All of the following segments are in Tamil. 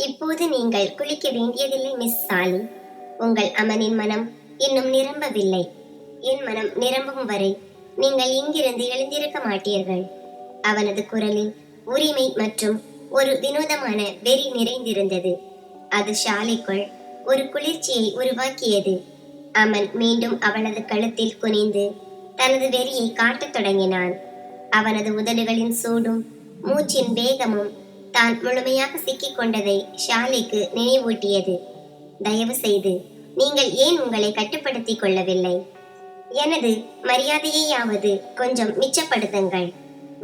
இப்போது நீங்கள் குளிக்க வேண்டியதில்லை மிஸ் சாலி. உங்கள் அமனின் மனம் இன்னும் நிரம்பவில்லை. என் மனம் நிரம்பும் வரை நீங்கள் இங்கிருந்து எழுந்திருக்க மாட்டீர்கள். அவனது குரலில் உரிமை மற்றும் ஒரு வினோதமான வெறி நிறைந்திருந்தது. அது ஷாலிக்குள் ஒரு குளிர்ச்சியை உருவாக்கியது. அமன் மீண்டும் அவளது கழுத்தில் குனிந்து தனது வெறியை காட்டத் தொடங்கினான். அவனது உதடுகளின் சூடும் மூச்சின் வேகமும் தான் முழுமையாக சிக்கிக் கொண்டதை ஷாலிக்கு நினைவூட்டியது. தயவு செய்து நீங்கள் ஏன் உங்களை கட்டுப்படுத்திக் கொள்ளவில்லை? எனது மரியாதையையாவது கொஞ்சம் மிச்சப்படுத்துங்கள்.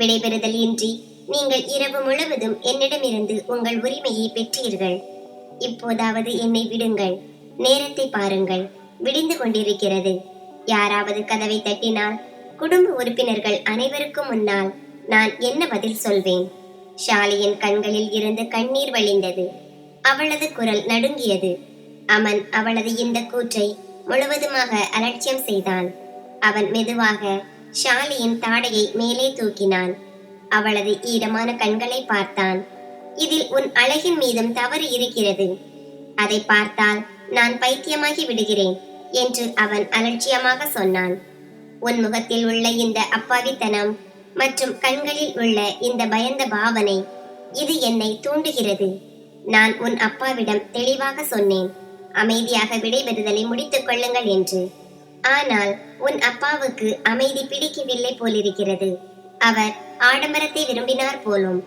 விடைபெறுதல் இன்றி நீங்கள் இரவு முழுவதும் என்னிடமிருந்து உங்கள் உரிமையை பெற்றீர்கள். இப்போதாவது என்னை விடுங்கள். நேரத்தை பாருங்கள், விடிந்து கொண்டிருக்கிறது. யாராவது கதவை தட்டினால் குடும்ப உறுப்பினர்கள் அனைவருக்கும் முன்னால் நான் என்ன பதில் சொல்வேன்? ஷாலியின் கண்களில் இருந்து கண்ணீர் வழிந்தது. அவளது குரல் நடுங்கியது. அமன் அவளது இந்த கூற்றை முழுவதுமாக அலட்சியம் செய்தான். அவன் மெதுவாக ஷாலியின் தாடையை மேலே தூக்கினான். அவளது ஈரமான கண்களை பார்த்தான். இதில் உன் அழகின் மீதும் தவறு இருக்கிறது. அதை பார்த்தால் நான் பைத்தியமாகி விடுகிறேன் என்று அவன் அலட்சியமாக சொன்னான். உன் முகத்தில் உள்ள இந்த அப்பாவித்தனம் மற்றும் கண்களில் உள்ள இந்த பயந்த பாவனை, இது என்னை தூண்டுகிறது. நான் உன் அப்பாவிடம் தெளிவாக சொன்னேன், அமைதியாக விடைபெறுதலை முடித்துக் கொள்ளுங்கள் என்று. ஆனால் உன் அப்பாவுக்கு அமைதி பிடிக்கவில்லை போலிருக்கிறது. அவர் ஆடம்பரத்தை விரும்பினார் போலும்.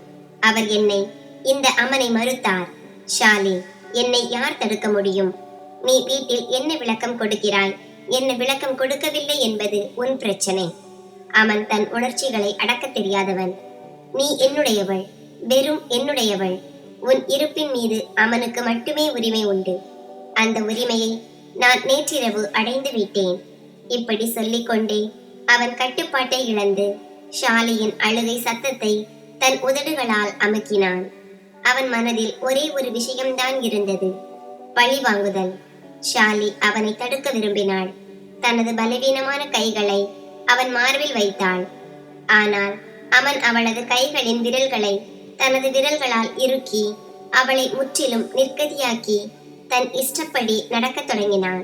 அவர் என்னை, இந்த அமனை மறுத்தார். ஷாலி, என்னை யார் தடுக்க முடியும்? நீ வீட்டில் என்ன விளக்கம் கொடுக்கிறாய்? என்ன விளக்கம் கொடுக்கவில்லை என்பது உன் பிரச்சனை. அவன் தன் உணர்ச்சிகளை அடக்க தெரியாதவன். நீ என்னுடையவள், வெறும் என்னுடையவள். உன் இருப்பின் மீது அவனுக்கு மட்டுமே உரிமை உண்டு. அந்த உரிமையை நான் நேற்றிரவு அடைந்து விட்டேன். இப்படி சொல்லிக்கொண்டே அவன் கட்டுப்பாட்டை இழந்து ஷாலியின் அழுகை சத்தத்தை தன் உதடுகளால் அமுக்கினான். அவன் மனதில் ஒரே ஒரு விஷயம்தான் இருந்தது, பழி வாங்குதல். ஷாலி அவனை தடுக்க விரும்பினாள். தனது பலவீனமான கைகளை அவன் மார்பில் வைத்தாள். ஆனால் அவன் அவளது கைகளின் விரல்களை தனது விரல்களால் இறுக்கி அவளை முற்றிலும் நிர்கதியாக்கி தன் இஷ்டப்படி நடக்கத் தொடங்கினான்.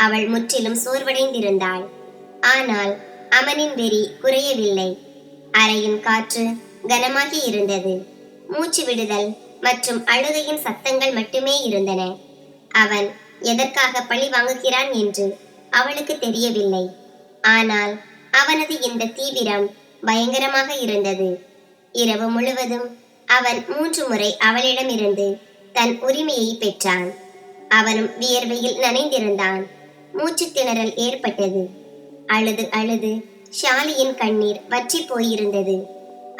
அவள் முற்றிலும் சோர்வடைந்திருந்தாள். ஆனால் அவனின் வெறி குறையவில்லை. அறையின் காற்று கனமாகி இருந்தது. மூச்சு விடுதல் மற்றும் அழுகையின் சத்தங்கள் மட்டுமே இருந்தன. அவன் எதற்காக பழி வாங்குகிறான் என்று அவளுக்கு தெரியவில்லை. ஆனால் அவனது இந்த தீவிரம் பயங்கரமாக இருந்தது. இரவு முழுவதும் அவன் 3 முறை அவளிடமிருந்து தன் உரிமையை பெற்றான். அவனும் வியர்வையில் நனைந்திருந்தான். மூச்சு திணறல் ஏற்பட்டது. அழுது அழுது ஷாலியின் கண்ணீர் வற்றி போயிருந்தது.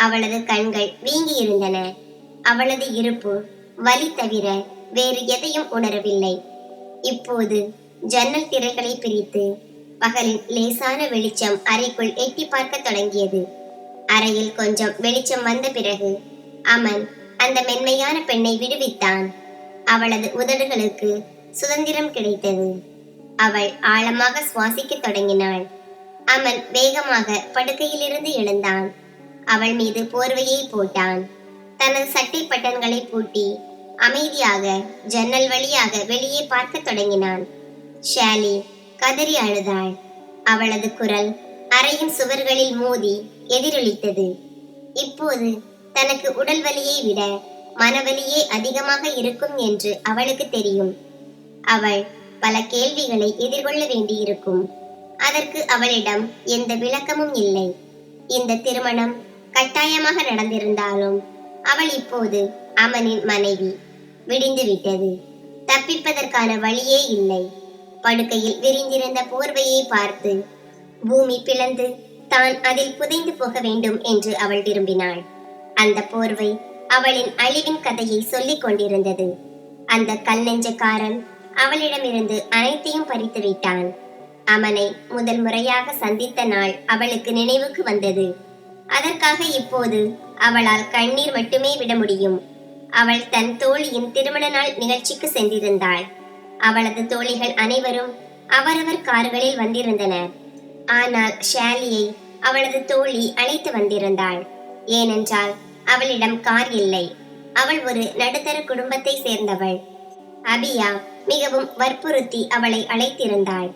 அவளது கண்கள் வீங்கியிருந்தன. அவளது இருப்பு வலி தவிர வேறு எதையும் உணரவில்லை. இப்போது ஜன்னல் திரைகளை பிரித்து பகலின் லேசான வெளிச்சம் அறைக்குள் எட்டி பார்க்க தொடங்கியது. அறையில் கொஞ்சம் வெளிச்சம் வந்த பிறகு அமன் அந்த மென்மையான பெண்ணை விடுவித்தான். அவளது உதடுகளுக்கு சுதந்திரம் கிடைத்தது. அவள் ஆழமாக சுவாசிக்க தொடங்கினாள். அமன் வேகமாக படுக்கையிலிருந்து எழுந்தான். அவள் மீது போர்வையை போட்டான். தனது சட்டை பட்டன்களை பூட்டி அமைதியாக ஜன்னல் வழியாக வெளியே பார்க்க தொடங்கினான். ஷாலி கதறி அழுதாள். அவளது குரல் அறையின் சுவர்களில் மோதி எதிரொலித்தது. இப்போது தனக்கு உடல் வலியை விட மனவலியே அதிகமாக இருக்கும் என்று அவளுக்கு தெரியும். அவள் பல கேள்விகளை எதிர்கொள்ள வேண்டியிருக்கும். அதற்கு அவளிடம் எந்த விளக்கமும் இல்லை. இந்த திருமணம் கட்டாயமாக நடந்திருந்தாலும் அவள் இப்போது அமனின் மனைவி. விடிந்து விட்டது. தப்பிப்பதற்கான வழியே இல்லை. படுக்கையில் விரிந்திருந்த போர்வையை பார்த்து பூமி பிளந்து தான் அதில் புதைந்து போக வேண்டும் என்று அவள் விரும்பினாள். அந்த போர்வை அவளின் அழிவின் கதையை சொல்லிக் கொண்டிருந்தது. அந்த கல் நெஞ்சக்காரன் அவளிடமிருந்து அனைத்தையும் பறித்து விட்டான். அமனை முதல் முறையாக சந்தித்த நாள் அவளுக்கு நினைவுக்கு வந்தது. அதற்காக இப்போது அவளால் கண்ணீர் மட்டுமே விட முடியும். அவள் தன் தோழியின் திருமண நாள் நிகழ்ச்சிக்கு சென்றிருந்தாள். அவளது தோழிகள் அனைவரும் அவரவர் கார்களில் வந்திருந்தனர். ஆனால் ஷாலியை அவளது தோழி அழைத்து வந்திருந்தாள். ஏனென்றால் அவளிடம் கார் இல்லை. அவள் ஒரு நடுத்தர குடும்பத்தை சேர்ந்தவள். அபியா மிகவும் வற்புறுத்தி அவளை அழைத்திருந்தாள்.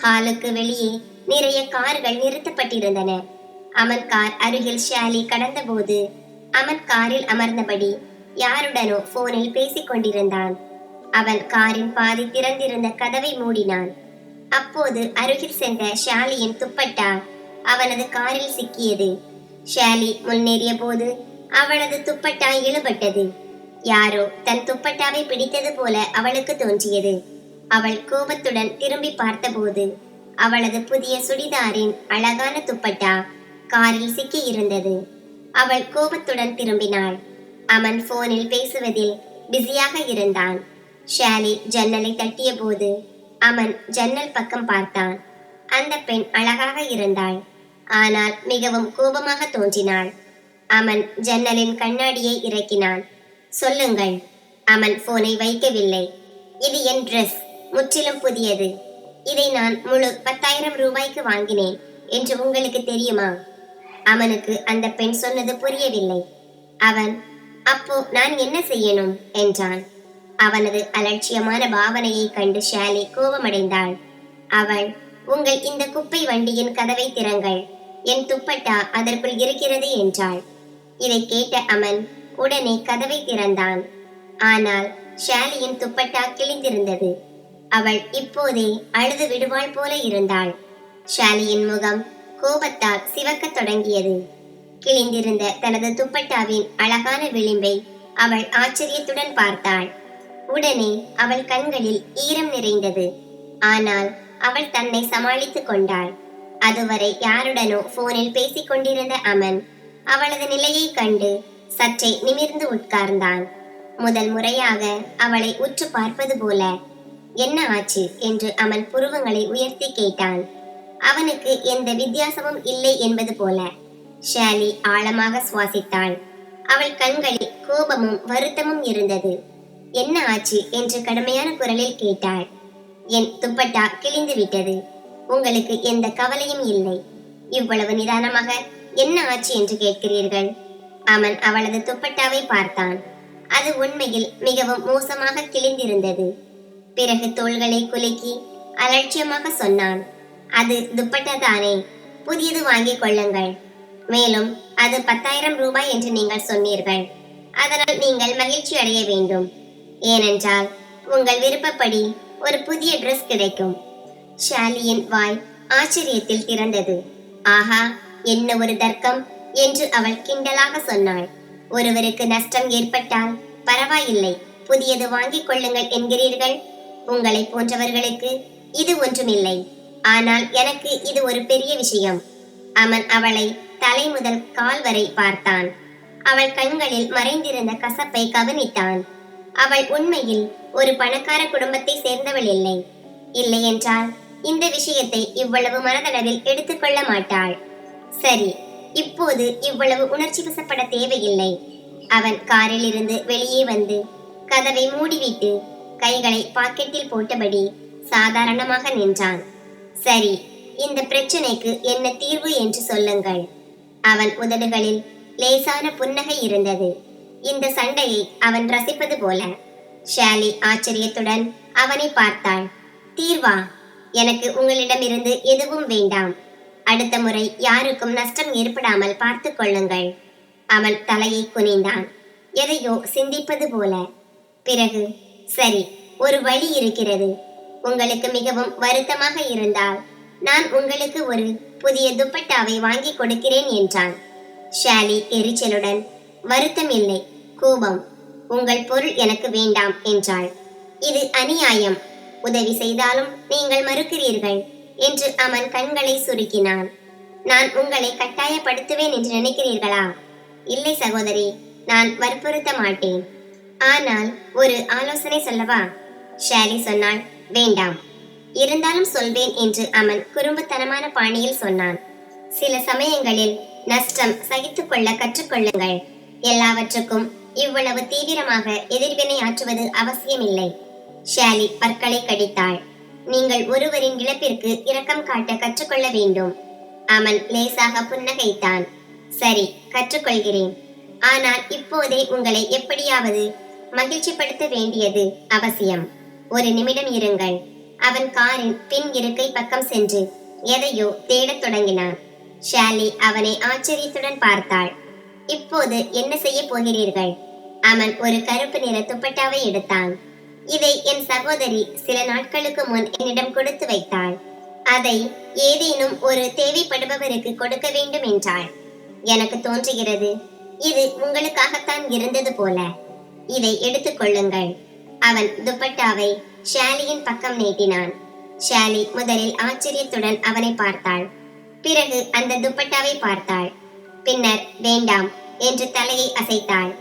ஹாலுக்கு வெளியே நிறைய கார்கள் நிறுத்தப்பட்டிருந்தன. அமன் கார் அருகில் ஷாலி கடந்தபோது அமன் காரில் அமர்ந்தபடி யாருடனோ போனில் பேசிக் கொண்டிருந்தான். அவன் காரின் பாதி திறந்திருந்த கதவை மூடினான். அப்போது அருகில் சென்ற ஷாலியின் துப்பட்டா அவனது காரில் சிக்கியது. ஷாலி முன்னேறிய போது அவளது துப்பட்டா இழுபட்டது. யாரோ தன் துப்பட்டாவை பிடித்தது போல அவளுக்கு தோன்றியது. அவள் கோபத்துடன் திரும்பி பார்த்தபோது அவளது புதிய சுடிதாரின் அழகான துப்பட்டா காரில் சிக்கி இருந்தது. அவள் கோபத்துடன் திரும்பினாள். அமன் போனில் பேசுவதில் பிஸியாக இருந்தான். ஷாலி ஜன்னலை தட்டிய போது அமன் ஜன்னல் பக்கம் பார்த்தான். அந்த பெண் அழகாக இருந்தாள், ஆனால் மிகவும் கோபமாக தோன்றினாள். அமன் ஜன்னலின் கண்ணாடியை இறக்கினான். சொல்லுங்கள். அமன் போனை வைக்கவில்லை. இது என் ட்ரெஸ், முற்றிலும் புதியது. இதை நான் முழு 10,000 ரூபாய்க்கு வாங்கினேன் என்று உங்களுக்கு தெரியுமா? அமனுக்கு அந்த பெண் சொன்னது புரியவில்லை. அவன், அப்போ நான் என்ன செய்யணும் என்றான். அவனது அலட்சியமான பாவனையை கண்டு ஷாலி கோபமடைந்தாள். அவள், உங்கள் இந்த குப்பை வண்டியின் கதவை திறங்கள், என் துப்பட்டா அதற்குள் இருக்கிறது என்றாள். இதை கேட்ட அமன் உடனே கதவை திறந்தான். ஆனால் ஷாலியின் துப்பட்டா கிழிந்திருந்தது. அவள் இப்போதே அழுது விடுவாள் போல இருந்தாள். ஷாலியின் முகம் கோபத்தால் சிவக்கத் தொடங்கியது. கிழிந்திருந்த தனது துப்பட்டாவின் அழகான விளிம்பை அவள் ஆச்சரியத்துடன் பார்த்தாள். உடனே அவள் கண்களில் ஈரம் நிறைந்தது. ஆனால் அவள் தன்னை சமாளித்துக் கொண்டாள். அதுவரை யாருடனோ போனில் பேசிக் கொண்டிருந்த அமன் அவளது நிலையை கண்டு சற்றே நிமிர்ந்து உட்கார்ந்தான். முதல் முறையாக அவளை உற்று பார்ப்பது போல. என்ன ஆச்சு என்று அமன் புருவங்களை உயர்த்தி கேட்டான். அவனுக்கு எந்த வித்தியாசமும் இல்லை என்பது போல. ஷாலி ஆழமாக சுவாசித்தாள். அவள் கண்களில் கோபமும் வருத்தமும் இருந்தது. என்ன ஆச்சு என்று கடுமையான குரலில் கேட்டாள். என் துப்பட்டா கிழிந்து விட்டது. உங்களுக்கு எந்த கவலையும் இல்லை. இவ்வளவு நிதானமாக என்ன ஆச்சு என்று கேட்கிறீர்கள்? அமன் அவளது துப்பட்டாவை பார்த்தான். அது உண்மையில் மிகவும் மோசமாக கிழிந்திருந்தது. பிறகு தோள்களை குலுக்கி அலட்சியமாக சொன்னான், அது துப்பட்டா தானே, புதியது வாங்கிக் கொள்ளுங்கள். மேலும் அது 10,000 ரூபாய் என்று நீங்கள் சொன்னீர்கள். அதனால் நீங்கள் மகிழ்ச்சி அடைய வேண்டும். ஏனென்றால் உங்கள் விருப்பப்படி ஒரு புதிய ட்ரெஸ் கிடைக்கும். ஷாலியின் வாய் ஆச்சரியத்தில் திறந்தது. ஆஹா, என்ன ஒரு தர்க்கம் என்று அவள் கிண்டலாக சொன்னாள். ஒருவருக்கு நஷ்டம் ஏற்பட்டால் பரவாயில்லை, புதியது வாங்கிக் கொள்ளுங்கள் என்கிறீர்கள். உங்களை போன்றவர்களுக்கு இது ஒன்றுமில்லை. ஆனால் எனக்கு இது ஒரு பெரிய விஷயம். அமன் அவளை தலை முதல் கால் வரை பார்த்தான். அவள் கண்களில் மறைந்திருந்த கசப்பை கவனித்தான். அவள் உண்மையில் ஒரு பணக்கார குடும்பத்தை சேர்ந்தவள் இல்லை. இல்லை என்றால் இந்த விஷயத்தை இவ்வளவு மனதளவில் எடுத்துக்கொள்ள மாட்டாள். சரி, இப்போது இவ்வளவு உணர்ச்சி வசப்பட தேவையில்லை. அவன் காரில் இருந்து வெளியே வந்து கதவை மூடிவிட்டு கைகளை பாக்கெட்டில் போட்டபடி சாதாரணமாக நின்றான். சரி, இந்த பிரச்சனைக்கு என்ன தீர்வு என்று சொல்லுங்கள். அவன் உதடுகளில் லேசான புன்னகை இருந்தது. இந்த சண்டையை அவன் ரசிப்பது போல. ஷாலி ஆச்சரியத்துடன் அவனை பார்த்தாள். தீர்வா? எனக்கு உங்களிடமிருந்து எதுவும் வேண்டாம். அடுத்த முறை யாருக்கும் நஷ்டம் ஏற்படாமல் பார்த்து கொள்ளுங்கள். அவன் தலையை குனிந்தான், எதையோ சிந்திப்பது போல. பிறகு, சரி, ஒரு வழி இருக்கிறது. உங்களுக்கு மிகவும் வருத்தமாக இருந்தால் நான் உங்களுக்கு ஒரு புதிய துப்பட்டாவை வாங்கி கொடுக்கிறேன் என்றான். ஷாலி எரிச்சலுடன், வருத்தம் இல்லை, கோபம். உங்கள் பொருள் எனக்கு வேண்டாம் என்றாள். இது அநியாயம். உதவி செய்தாலும் நீங்கள் மறுக்கிறீர்கள் என்று அவன் கண்களை சுருக்கினான். நான் உங்களை கட்டாயப்படுத்துவேன் என்று நினைக்கிறீர்களா? இல்லை சகோதரி, நான் வற்புறுத்த மாட்டேன். ஆனால் ஒரு ஆலோசனை சொல்லவா? ஷாலி சொன்னாள். வேண்டாம், இருந்தாலும் சொல்வேன் என்று அவன் குறும்புத்தனமான பாணியில் சொன்னான். சில சமயங்களில் நஷ்டம் சகித்துக் கொள்ள கற்றுக்கொள்ளுங்கள். எல்லாவற்றுக்கும் இவ்வளவு தீவிரமாக எதிர்வினை ஆற்றுவது அவசியமில்லை. ஷாலி பற்களை கடித்தாள். நீங்கள் ஒருவரின் இழப்பிற்கு இரக்கம் காட்ட கற்றுக்கொள்ள வேண்டும். அவன் லேசாக புன்னகைத்தான். சரி, கற்றுக்கொள்கிறேன். ஆனால் இப்போதே உங்களை எப்படியாவது மகிழ்ச்சிப்படுத்த வேண்டியது அவசியம். ஒரு நிமிடம் இருங்கள். அவன் காரின் பின் இருக்கை பக்கம் சென்று எதையோ தேடத் தொடங்கினான். ஷாலி அவனை ஆச்சரியத்துடன் பார்த்தாள். இப்போது என்ன செய்ய போகிறீர்கள்? அவன் ஒரு கருப்பு நிற துப்பட்டாவை எடுத்தான். இதை என் சகோதரி சில நாட்களுக்கு முன் என்னிடம் கொடுத்து வைத்தாள். அதை ஏதேனும் ஒரு தேவைப்படுபவருக்கு கொடுக்க வேண்டும் என்றாள். எனக்கு தோன்றுகிறது இது உங்களுக்காகத்தான் இருந்தது போல. இதை எடுத்துக் கொள்ளுங்கள். அவன் துப்பட்டாவை ஷாலியின் பக்கம் நீட்டினான். ஷாலி முதலில் ஆச்சரியத்துடன் அவனை பார்த்தாள். பிறகு அந்த துப்பட்டாவை பார்த்தாள். பின்னர் வேண்டாம் என்று தலையை அசைத்தாள்.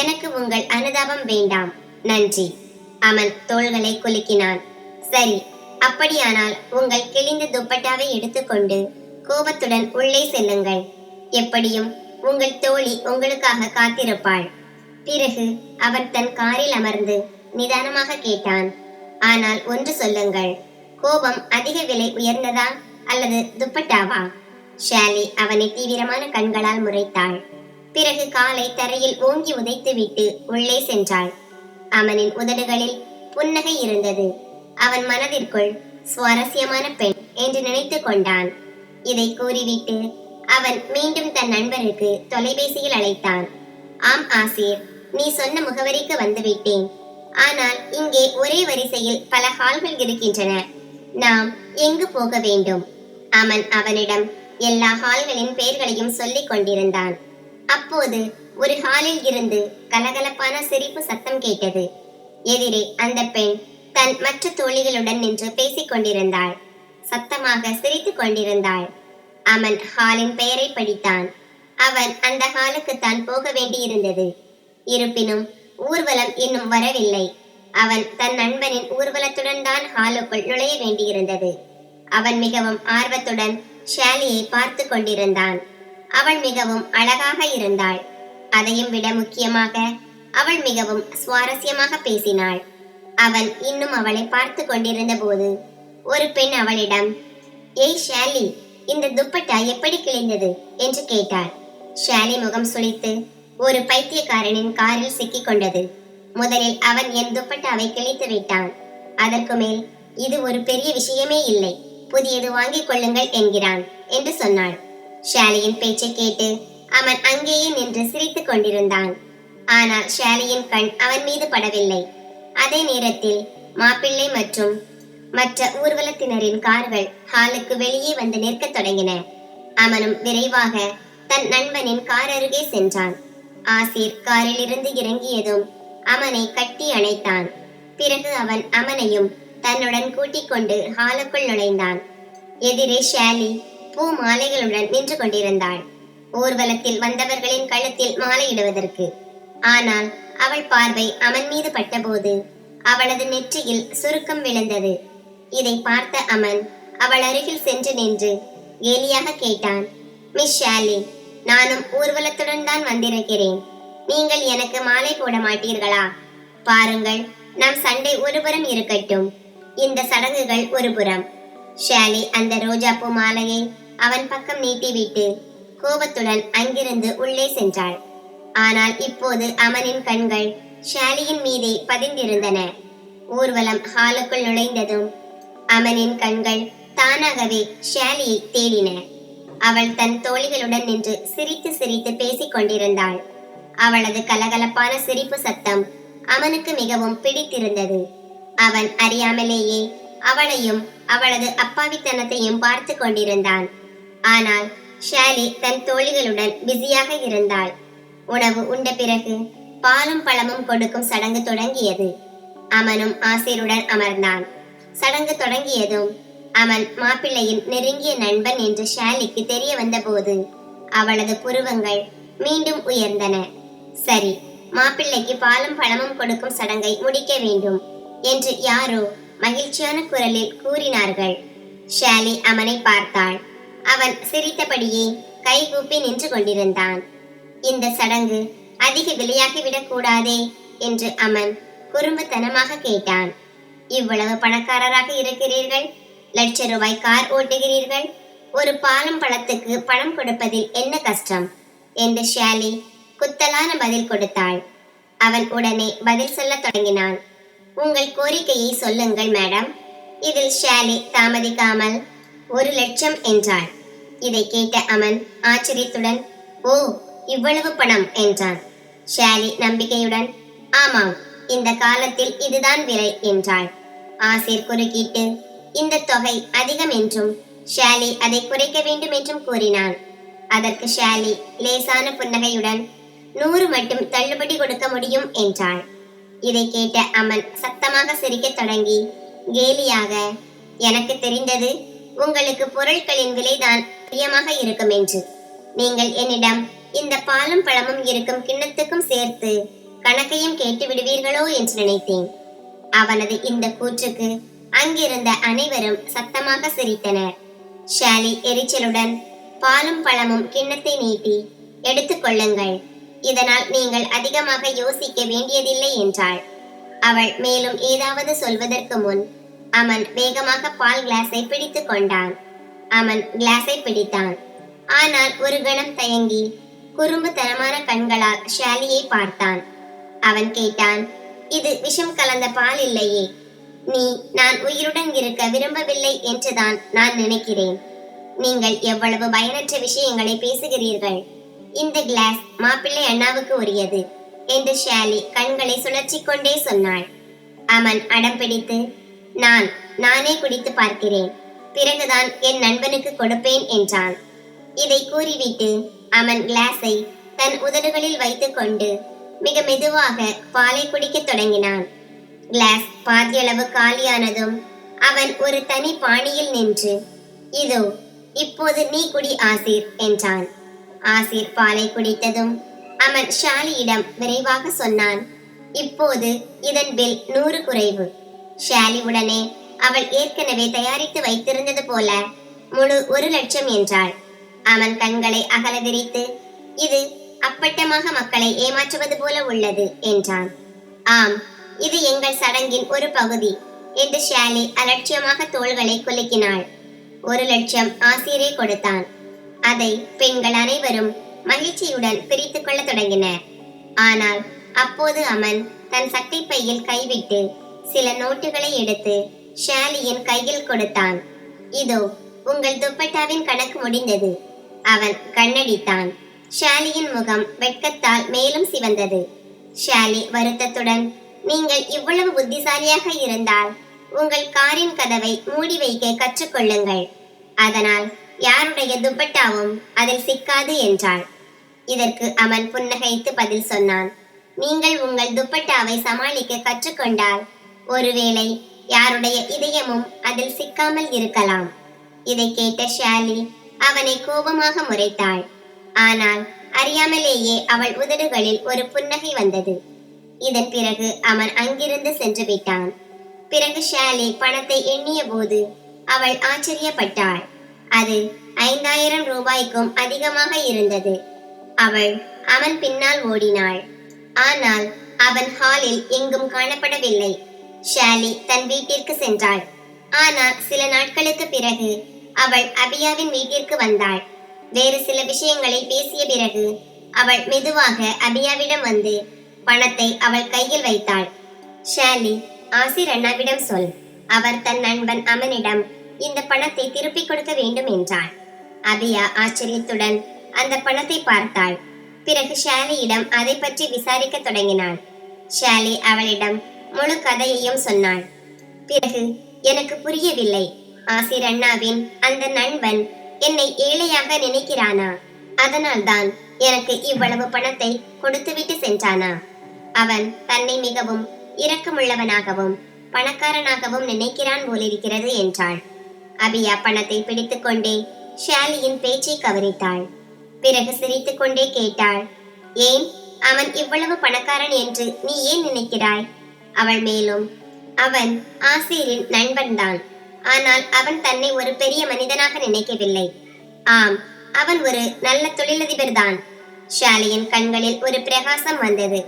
எனக்கு உங்கள் அனுதாபம் வேண்டாம், நன்றி. அவன் தோள்களை குலுக்கினான். சரி, அப்படியானால் உங்கள் கிழிந்த துப்பட்டாவை எடுத்துக்கொண்டு கோபத்துடன் உள்ளே செல்லுங்கள். எப்படியும் உங்கள் தோழி உங்களுக்காக காத்திருப்பாள். பிறகு அவன் தன் காரில் அமர்ந்து நிதானமாக கேட்டான். ஆனால் ஒன்று சொல்லுங்கள், கோபம் அதிக விலை உயர்ந்ததா அல்லது துப்பட்டாவா? ஷாலி அவனை தீவிரமான கண்களால் முறைத்தாள். பிறகு காலை தரையில் ஓங்கி உதைத்துவிட்டு உள்ளே சென்றாள். அவனின் உதடுகளில் புன்னகை இருந்தது. அவன் மனதிற்குள் சுவாரஸ்யமான பெண் என்று நினைத்து கொண்டான். இதை கூறிவிட்டு அவன் மீண்டும் தன் நண்பருக்கு தொலைபேசியில் அழைத்தான். ஆம் ஆசிர், நீ சொன்ன முகவரிக்கு வந்துவிட்டேன். ஆனால் இங்கே ஒரே வரிசையில் பல ஹால்கள் இருக்கின்றன. நாம் எங்கு போக வேண்டும்? அவன் அவனிடம் எல்லா ஹால்களின் பெயர்களையும் சொல்லிக் கொண்டிருந்தான். அப்போது ஒரு ஹாலில் இருந்து கலகலப்பான சிரிப்பு சத்தம் கேட்டது. எதிரே அந்த பெண் தன் மற்ற தோழிகளுடன் நின்று பேசிக் கொண்டிருந்தாள். சத்தமாக சிரித்துக் கொண்டிருந்தாள். அவன் ஹாலின் பெயரை படித்தான். அவன் அந்த ஹாலுக்கு தான் போக வேண்டியிருந்தது. இருப்பினும் ஊர்வலம் இன்னும் வரவில்லை. அவன் தன் நண்பனின் ஊர்வலத்துடன் தான் ஹாலுக்குள் நுழைய வேண்டியிருந்தது. அவன் மிகவும் ஆர்வத்துடன் ஷாலியை பார்த்து கொண்டிருந்தான். அவள் மிகவும் அழகாக இருந்தாள். அதையும் விட முக்கியமாக அவள் மிகவும் சுவாரஸ்யமாக பேசினாள். அவன் இன்னும் அவளை பார்த்து கொண்டிருந்த போது ஒரு பெண் அவளிடம், ஏய் ஷாலி, இந்த துப்பட்டா எப்படி கிழிந்தது என்று கேட்டாள். ஷாலி முகம் சுளித்து, ஒரு பைத்தியக்காரனின் காரில் சிக்கிக் கொண்டது. முதலில் அவன் என் துப்பட்டாவை கிழித்து விட்டான். அதற்கு மேல் இது ஒரு பெரிய விஷயமே இல்லை, புதியது வாங்கிக் கொள்ளுங்கள் என்கிறான் என்று சொன்னாள். ஷாலியின் பேச்சை கேட்டு அவன் அங்கேயே நின்று சிரித்துக் கொண்டிருந்தான். ஆனால் ஷாலியின் கண் அவன் மீது படவில்லை. அதே நேரத்தில் மாப்பிள்ளை மற்றும் மற்ற ஊர்வலத்தினரின் கார்கள் ஹாலுக்கு வெளியே வந்து நிற்கத் தொடங்கின. அவனும் விரைவாக தன் நண்பனின் கார் அருகே சென்றான். ஆசிர் காரில் இருந்து இறங்கியதும் அவனை கட்டி அணைத்தான். பிறகு அவன் அவனையும் தன்னுடன் கூட்டிக் கொண்டு ஹாலுக்குள் நுழைந்தான். எதிரே ஷாலி பூ மாலைகளுடன் நின்று கொண்டிருந்தாள். ஊர்வலத்தில் வந்தவர்களின் கழுத்தில் மாலையிடுவதற்கு. ஆனால் அவள் பார்வை அவன் மீது பட்டபோது அவளது நெற்றியில் சுருக்கம் விழுந்தது. இதை பார்த்த அவன் அவள் அருகில் சென்று நின்று கேலியாக கேட்டான், மிஸ் ஷாலி, நானும் ஊர்வலத்துடன் தான் வந்திருக்கிறேன். நீங்கள் எனக்கு மாலை போட மாட்டீர்களா? பாருங்கள், நம் சண்டை ஒருபுறம் இருக்கட்டும், இந்த சடங்குகள் ஒருபுறம். ஷாலி அந்த ரோஜா பூ மாலையை அவன் பக்கம் நீட்டிவிட்டு கோபத்துடன் அங்கிருந்து உள்ளே சென்றாள். ஆனால் இப்போது அவனின் கண்கள் ஷாலியின் மீதே பதிந்திருந்தன. ஊர்வலம் ஹாலுக்குள் நுழைந்ததும் அவனின் கண்கள் தானாகவே ஷாலியை தேடின. அவள் தன் தோழிகளுடன் நின்று சிரித்து சிரித்து பேசிக் கொண்டிருந்தாள். அவளது கலகலப்பான சிரிப்பு சத்தம் அவனுக்கு மிகவும் பிடித்திருந்தது. அவன் அறியாமலேயே அவளையும் அவளது அப்பாவித்தனத்தையும் பார்த்து கொண்டிருந்தான். ஆனால் ஷாலி தன் தோழிகளுடன் பிஸியாக இருந்தாள். உணவு உண்ட பிறகு பாலும் பழமும் கொடுக்கும் சடங்கு தொடங்கியது. அவனும் ஆசிருடன் அமர்ந்தான். சடங்கு தொடங்கியதும் அவன் மாப்பிள்ளையின் நெருங்கிய நண்பன் என்று ஷாலிக்கு தெரிய வந்தபோது அவளது புருவங்கள் மீண்டும் உயர்ந்தன. சரி, மாப்பிள்ளைக்கு பாலும் பழமும் கொடுக்கும் சடங்கை முடிக்க வேண்டும் என்று யாரோ மகிழ்ச்சியான குரலில் கூறினார்கள். ஷாலி அவனை பார்த்தாள். அவன் சிரித்தபடியே கைகூப்பி நின்று கொண்டிருந்தான். இந்த சடங்கு அதிக விலையாகிவிடக் கூடாதே என்று அவன் குறும்புத்தனமாக கேட்டான். இவ்வளவு பணக்காரராக இருக்கிறீர்கள், லட்ச ரூபாய் கார் ஓட்டுகிறீர்கள், ஒரு பாலும் பழத்துக்கு பணம் கொடுப்பதில் என்ன கஷ்டம் என்று ஷாலி குத்தலான பதில் கொடுத்தாள். அவன் உடனே பதில் சொல்லத் தொடங்கினான். உங்கள் கோரிக்கையை சொல்லுங்கள் மேடம். இதில் ஷாலி தாமதிக்காமல் 1,00,000 என்றாள். இதை கேட்ட அமன் ஆச்சரியத்துடன், ஓ, இவ்வளவு பணம் என்றான். ஷாலி நம்பிக்கையுடன், ஆமாம், இந்த காலத்தில் இதுதான் விலை என்றாள். ஆசிர் குறுக்கிட்டு, இந்த தொகை அதிகம் என்றும் ஷாலி அதை குறைக்க வேண்டும் என்றும் கூறினான். அதற்கு ஷாலி லேசான புன்னகையுடன் 100 மட்டும் தள்ளுபடி கொடுக்க முடியும் என்றாள். இதை கேட்ட அமன் சத்தமாக சிரிக்கத் தொடங்கி கேலியாக, எனக்கு தெரிந்தது உங்களுக்கு பொருட்களின் விலைதான் பிரியமாக இருக்கும் என்று. நீங்கள் என்னிடம் இந்த பாலும் பழமும் இருக்கும் கிண்ணத்துக்கும் சேர்த்து கணக்கையும் கேட்டு விடுவீர்களோ என்று நினைத்தேன். அவனது இந்த கூற்றுக்கு அங்கிருந்த அனைவரும் சத்தமாக சிரித்தனர். ஷாலி எரிச்சலுடன், பாலும் பழமும் கிண்ணத்தை நீட்டி, எடுத்துக்கொள்ளுங்கள், இதனால் நீங்கள் அதிகமாக யோசிக்க வேண்டியதில்லை என்றாள். அவள் மேலும் ஏதாவது சொல்வதற்கு முன் அமன் வேகமாக பால் கிளாஸை பிடித்து கொண்டான். அமன் கிளாஸை பிடித்தான். ஆனால் ஒரு கணம் தயங்கி குறும்புத்தனமான கண்களால் ஷாலியை பார்த்தான். அவன் கேட்டான், இது விஷம் கலந்த பால் இல்லையே. நீ நான் உயிருடன் இருக்க விரும்பவில்லை என்றுதான் நான் நினைக்கிறேன். நீங்கள் எவ்வளவு பயனற்ற விஷயங்களை பேசுகிறீர்கள். இந்த கிளாஸ் மாப்பிள்ளை அண்ணாவுக்கு உரியது என்று ஷாலி கண்களை சுழற்சி கொண்டே சொன்னாள். அமன் அடம் பிடித்து, நானே குடித்து பார்க்கிறேன், பிறகுதான் என் நண்பனுக்கு கொடுப்பேன் என்றான். இதை கூறிவிட்டு அமன் கிளாஸை தன் உதடுகளில் வைத்துக் கொண்டு மிக மெதுவாக பாலை குடிக்கத் தொடங்கினான். கிளாஸ் பாதியளவு காலியானதும் அவன் ஒரு தனி பாணியில் நின்று, இதோ இப்போது நீ குடி ஆசிர் என்றான். ஆசிர் பாலை குடித்ததும் அமன் ஷாலியிடம் விரைவாக சொன்னான், இப்போது இதன் பில் 100 குறைவு. ஷாலி உடனே அவள் ஏற்கனவே தயாரித்து வைத்திருந்தது போல முழு 1,00,000 என்றாள். அவன் கண்களை அகல விரித்து, இது அப்பட்டமாக மக்களை ஏமாற்றுவது போல உள்ளது என்றான். ஆம், இது எங்கள் சடங்கின் ஒரு பகுதி என்று ஷாலி அலட்சியமாக தோள்களை குலுக்கினாள். 1,00,000 ஆசிரே கொடுத்தான். அதை பெண்கள் அனைவரும் மகிழ்ச்சியுடன் பிரித்துக் கொள்ள தொடங்கினர். ஆனால் அப்போது அமன் தன் சட்டை பையில் கைவிட்டு சில நோட்டுகளை எடுத்து ஷாலியின் கையில் கொடுத்தான். இதோ உங்கள் துப்பட்டாவின் கணக்கு முடிந்தது. அவன் கண்ணடித்தான். ஷாலியின் முகம் வெட்கத்தால் மேலும் சிவந்தது. ஷாலி வருத்தத்துடன், நீங்கள் இவ்வளவு புத்திசாலியாக இருந்தால் உங்கள் காரின் கதவை மூடி வைக்க கற்றுக்கொள்ளுங்கள். அதனால் யாருடைய துப்பட்டாவும் அதில் சிக்காது என்றாள். இதற்கு அமன் புன்னகைத்து பதில் சொன்னான், நீங்கள் உங்கள் துப்பட்டாவை சமாளிக்க கற்றுக்கொண்டால் ஒருவேளை யாருடைய இதயமும் அதில் சிக்காமல் இருக்கலாம். இதை கேட்ட ஷாலி அவனை கோபமாக முறைத்தாள். ஆனால் அறியாமலேயே அவள் உதடுகளில் ஒரு புன்னகை வந்தது. இதன் பிறகு அவன் அங்கிருந்து சென்று விட்டான். பிறகு ஷாலி பணத்தை எண்ணிய போது அவள் ஆச்சரியப்பட்டாள். அது 5,000 ரூபாய்க்கும் அதிகமாக இருந்தது. அவள் அவன் பின்னால் ஓடினாள். ஆனால் அவன் ஹாலில் எங்கும் காணப்படவில்லை. ஷாலி தன் வீட்டிற்கு சென்றாள். ஆனால் சில நாட்களுக்கு பிறகு அவள் அபியாவின் வீட்டிற்கு வந்தாள். வேறு சில விஷயங்களை பேசிய பிறகு அவள் மெதுவாக அபியாவிடம் வந்து பணத்தை அவள் கையில் வைத்தாள். ஷாலி, ஆசிர் அண்ணாவிடம் சொல், அவர் தன் நண்பன் அமனிடம் இந்த பணத்தை திருப்பிக் கொடுக்க வேண்டும் என்றாள். அபியா ஆச்சரியத்துடன் அந்த பணத்தை பார்த்தாள். பிறகு ஷாலியிடம் அதை பற்றி விசாரிக்க தொடங்கினாள். ஷாலி அவளிடம் முழு கதையையும் சொன்னாள். பிறகு, எனக்கு புரியவில்லை, ஆசிர் அண்ணாவின் அந்த நண்பன் என்னை ஏழையாக நினைக்கிறானா? அதனால்தான் எனக்கு இவ்வளவு பணத்தை கொடுத்துவிட்டு சென்றானா? அவன் தன்னை மிகவும் இரக்கமுள்ளவனாகவும் பணக்காரனாகவும் நினைக்கிறான் போலிருக்கிறது என்றாள். அபியா பணத்தை பிடித்துக்கொண்டே ஷாலியின் பேச்சை கவனித்தாள். பிறகு சிரித்துக் கொண்டே கேட்டாள், ஏன் அவன் இவ்வளவு பணக்காரன் என்று நீ ஏன் நினைக்கிறாய்? அவள் மேலும், அவன் ஆசிரின் நண்பன்தான். ஆனால் அவன் தன்னை ஒரு பெரிய மனிதனாக நினைக்கவில்லை. ஆம், அவன் ஒரு நல்ல தொழிலதிபர் தான். ஷாலியின் கண்களில் ஒரு பிரகாசம் வந்தது.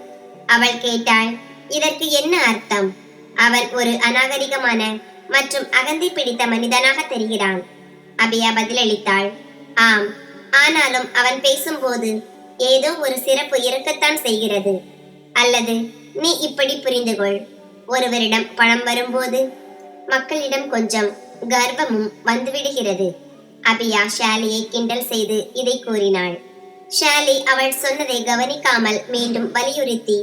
அவள் கேட்டாள், இதற்கு என்ன அர்த்தம்? அவன் ஒரு அநாகரிகமான மற்றும் அகந்தை பிடித்த மனிதனாக தெரிகிறான். அபியா பதிலளித்தாள், ஆம், ஆனாலும் அவன் பேசும்போது ஏதோ ஒரு சிறப்பு இருக்கத்தான் செய்கிறது. அல்லது நீ இப்படி புரிந்து கொள், ஒருவரிடம் பணம் வரும்போது மக்களிடம் கொஞ்சம் கர்வமும் வந்துவிடுகிறது. அபியா ஷாலியை கிண்டல் செய்து இதை கூறினாள். ஷாலி அவள் சொன்னதை கவனிக்காமல் மீண்டும் வலியுறுத்தி,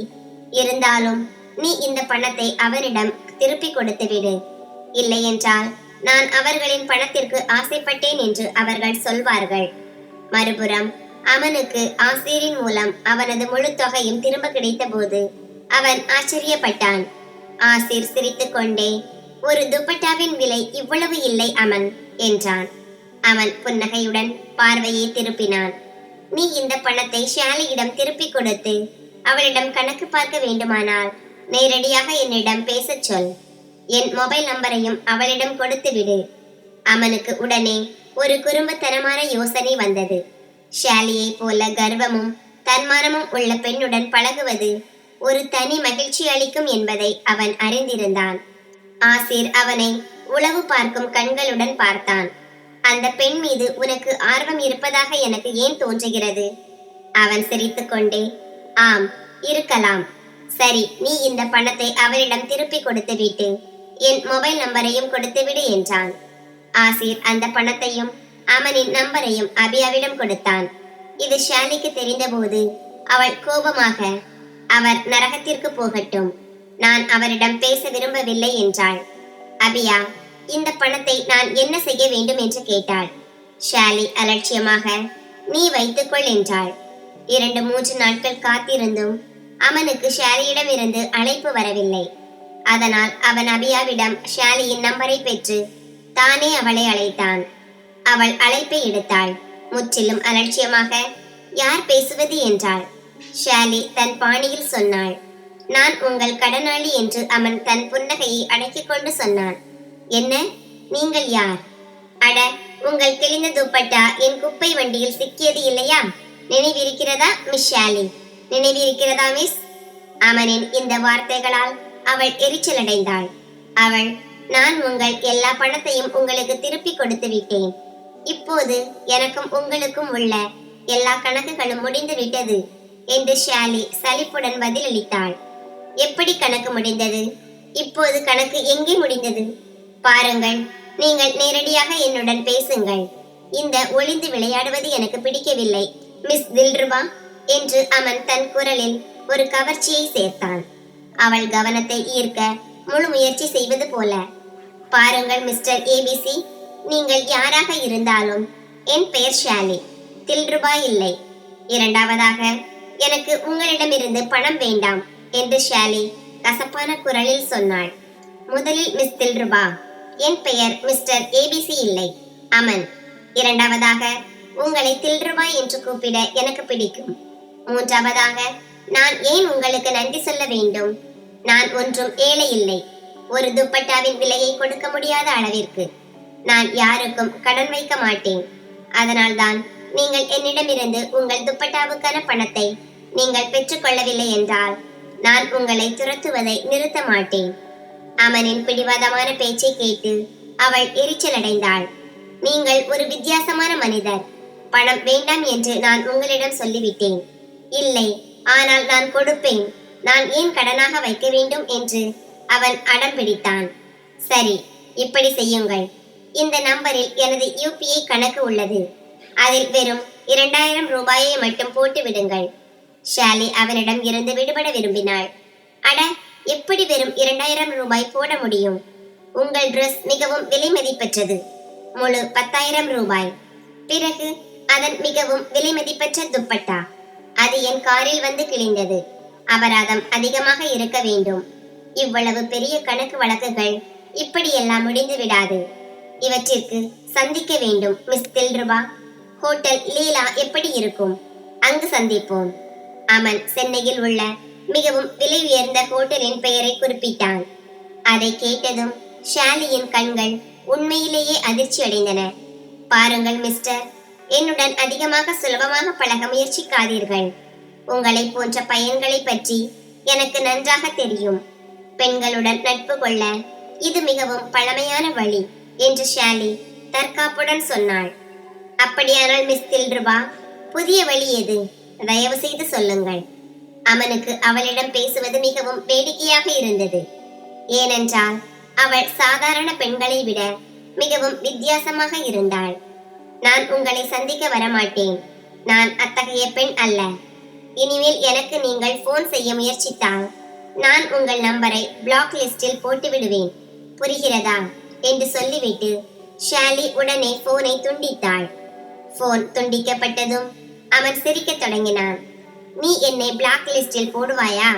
இருந்தாலும் நீ இந்த பணத்தை அவரிடம் திருப்பி கொடுத்து விடு. இல்லையென்றால் நான் அவர்களின் பணத்திற்கு ஆசைப்பட்டேன் என்று அவர்கள் சொல்வார்கள். மறுபுறம் அவனுக்கு ஆசிரியரின் மூலம் அவனது முழு தொகையும் திரும்ப கிடைத்த போது அவன் ஆச்சரியப்பட்டான். ஆசிர் சிரித்துக் கொண்டே, ஒரு துப்பட்டாவின் விலை இவ்வளவு இல்லை அமன் என்றான். அவன் புன்னகையுடன் பார்வையை திருப்பினான். நீ இந்த பணத்தை ஷாலியிடம் திருப்பி கொடுத்து அவளிடம் கணக்கு பார்க்க வேண்டுமானால் நேரடியாக என்னிடம் பேசச் சொல். என் மொபைல் நம்பரையும் அவளிடம் கொடுத்து விடு. அவனுக்கு உடனே ஒரு குறும்புத்தனமான யோசனை வந்தது. ஷாலியை போல கர்வமும் தன்மானமும் உள்ள பெண்ணுடன் பழகுவது ஒரு தனி மகிழ்ச்சி அளிக்கும் என்பதை அவன் அறிந்திருந்தான். ஆசிர் அவனை உளவு பார்க்கும் கண்களுடன் பார்த்தான். அந்த பெண் மீது உனக்கு ஆர்வம் இருப்பதாக எனக்கு ஏன் தோன்றுகிறது? அவன் சிரித்துக் கொண்டே, ஆம், இருக்கலாம். சரி, நீ இந்த பணத்தை அவரிடம் திருப்பி கொடுத்து விட்டு என் மொபைல் நம்பரையும் கொடுத்து விடு என்றான். ஆசிர் அந்த பணத்தையும் அவனின் நம்பரையும் அபியாவிடம் கொடுத்தான். இது ஷாலிக்கு தெரிந்தபோது அவள் கோபமாக, அவர் நரகத்திற்கு போகட்டும், நான் அவரிடம் பேச விரும்பவில்லை என்றாள். அபியா, இந்த பணத்தை நான் என்ன செய்ய வேண்டும் என்று கேட்டாள். ஷாலி அலட்சியமாக, நீ வைத்துக்கொள் என்றாள். 2-3 நாட்கள் காத்திருந்தும் அவனுக்கு ஷாலியிடம் இருந்து அழைப்பு வரவில்லை. அதனால் அவன் அபியாவிடம் ஷாலியின் நம்பரை பெற்று தானே அவளை அழைத்தான். அவள் அழைப்பை எடுத்தாள். முற்றிலும் அலட்சியமாக, யார் பேசுவது என்றாள். ஷாலி தன் பாணியில் சொன்னாள். நான் உங்கள் கடனாளி என்று அவன் தன் புன்னகையை அடக்கிக் கொண்டு சொன்னான். என்ன, நீங்கள் யார்? அட, உங்கள் கிழிந்த துப்பட்டா என் குப்பை வண்டியில் சிக்கியது இல்லையா? நினைவிருக்கிறதா மிஸ் ஷாலி? நினைவிருக்கிறதா மிஸ்? அவனின் இந்த வார்த்தைகளால் அவள் எரிச்சலடைந்தாள். அவள், நான் உங்கள் எல்லா பணத்தையும் உங்களுக்கு திருப்பி கொடுத்து விட்டேன். இப்போது எனக்கும் உங்களுக்கும் உள்ள எல்லா கணக்குகளும் முடிந்து விட்டது என்று ஷாலி சலிப்புடன் பதிலளித்தாள். எப்படி கணக்கு முடிந்தது? இப்போது கணக்கு எங்கே முடிந்தது? பாருங்கள், நீங்கள் நேரடியாக என்னுடன் பேசுங்கள். இந்த ஒளிந்து விளையாடுவது எனக்கு பிடிக்கவில்லை மிஸ் தில்ருபா என்று அவன் தன் குரலில் ஒரு கவர்ச்சியை சேர்த்தான். அவள் கவனத்தை ஈர்க்க முழு முயற்சி செய்வது போல, பாருங்கள் மிஸ்டர் ஏபிசி, நீங்கள் யாராக இருந்தாலும் என் பெயர் ஷாலி, தில்ருபா இல்லை. இரண்டாவதாக, எனக்கு உங்களிடமிருந்து பணம் வேண்டாம் என்று ஷாலி கசப்பான குரலில் சொன்னாள். முதலில் மிஸ் தில்ருபா, என் பெயர் மிஸ்டர் ஏபிசி இல்லை, அமன். இரண்டாவதாக, உங்களை தில்ருபா என்று கூப்பிட எனக்கு பிடிக்கும். மூன்றாவதாக, நான் ஏன் உங்களுக்கு நன்றி சொல்ல வேண்டும்? நான் ஒன்றும் ஏழை இல்லை. ஒரு துப்பட்டாவின் விலையை கொடுக்க முடியாத அளவிற்கு நான் யாருக்கும் கடன் வைக்க மாட்டேன். அதனால்தான் நீங்கள் என்னிடமிருந்து உங்கள் துப்பட்டாவுக்கான பணத்தை நீங்கள் பெற்றுக்கொள்ளவில்லை என்றால் நான் உங்களை துரத்துவதை நிறுத்த மாட்டேன். அவனின் பிடிவாதமான பேச்சை கேட்டு அவள் எரிச்சலடைந்தாள். நீங்கள் ஒரு வித்தியாசமான மனிதர். பணம் வேண்டாம் என்று நான் உங்களிடம் சொல்லிவிட்டேன். இல்லை, ஆனால் நான் கொடுப்பேன். நான் ஏன் கடனாக வைக்க வேண்டும் என்று அவன் அடம் பிடித்தான். சரி, இப்படி செய்யுங்கள். இந்த நம்பரில் எனது யூபிஐ கணக்கு உள்ளது. அதில் வெறும் 2000 ரூபாயை மட்டும் போட்டு விடுங்கள். ஷாலி அவனிடம் இருந்து விடுபட விரும்பினாள். அட, எப்படி வெறும் 2000 ரூபாய் போட முடியும்? உங்கள் டிரெஸ் மிகவும் விலை மதிப்பற்றது, முழு 10,000 ரூபாய். பிறகு அதன் மிகவும் விலை மதிப்பற்ற துப்பட்டா, அது என் காரில் வந்து கிழிந்தது. அபராதம் அதிகமாக இருக்க வேண்டும். இவ்வளவு பெரிய கணக்கு வழக்குகள் இப்படியெல்லாம் முடிந்து விடாது. இவற்றிற்கு சந்திக்க வேண்டும் மிஸ் தில்ருபா. ஹோட்டல் லீலா எப்படி இருக்கும்? அங்கு சந்திப்போம். அவன் சென்னையில் உள்ள மிகவும் விலை உயர்ந்த ஹோட்டலின் பெயரை குறிப்பிட்டான். அதை கேட்டதும் ஷாலியின் கண்கள் உண்மையிலேயே அதிர்ச்சி அடைந்தன. பாருங்கள் மிஸ்டர், என்னுடன் அதிகமாக சுலபமாக பழக முயற்சிக்காதீர்கள். உங்களை போன்ற பையன்களை பற்றி எனக்கு நன்றாக தெரியும். பெண்களுடன் நட்பு கொள்ள இது மிகவும் பழமையான வழி என்று ஷாலி தற்காப்புடன் சொன்னாள். அப்படியானால் மிஸ் தில்ருபா, புதிய வழி எது? தயவு செய்து சொல்லுங்கள். அமனுக்கு அவளிடம் பேசுவது மிகவும் வேடிக்கையாக இருந்தது. ஏனென்றால் அவள் சாதாரண பெண்களை விட மிகவும் வித்தியாசமாக இருந்தாள். நான் உங்களை சந்திக்க வரமாட்டேன். நான் அத்தகைய பெண் அல்ல. இனிமேல் எனக்கு நீங்கள் போன் செய்ய முயற்சித்தால் நான் உங்கள் நம்பரை பிளாக் லிஸ்டில் போட்டு விடுவேன். புரிகிறதா என்று சொல்லிவிட்டு ஷாலி உடனே போனை துண்டித்தாள். போன் துண்டிக்கப்பட்டதும் அவன் சிரிக்கத் தொடங்கினான். நீ என்னை பிளாக் லிஸ்டில் போடுவாயா?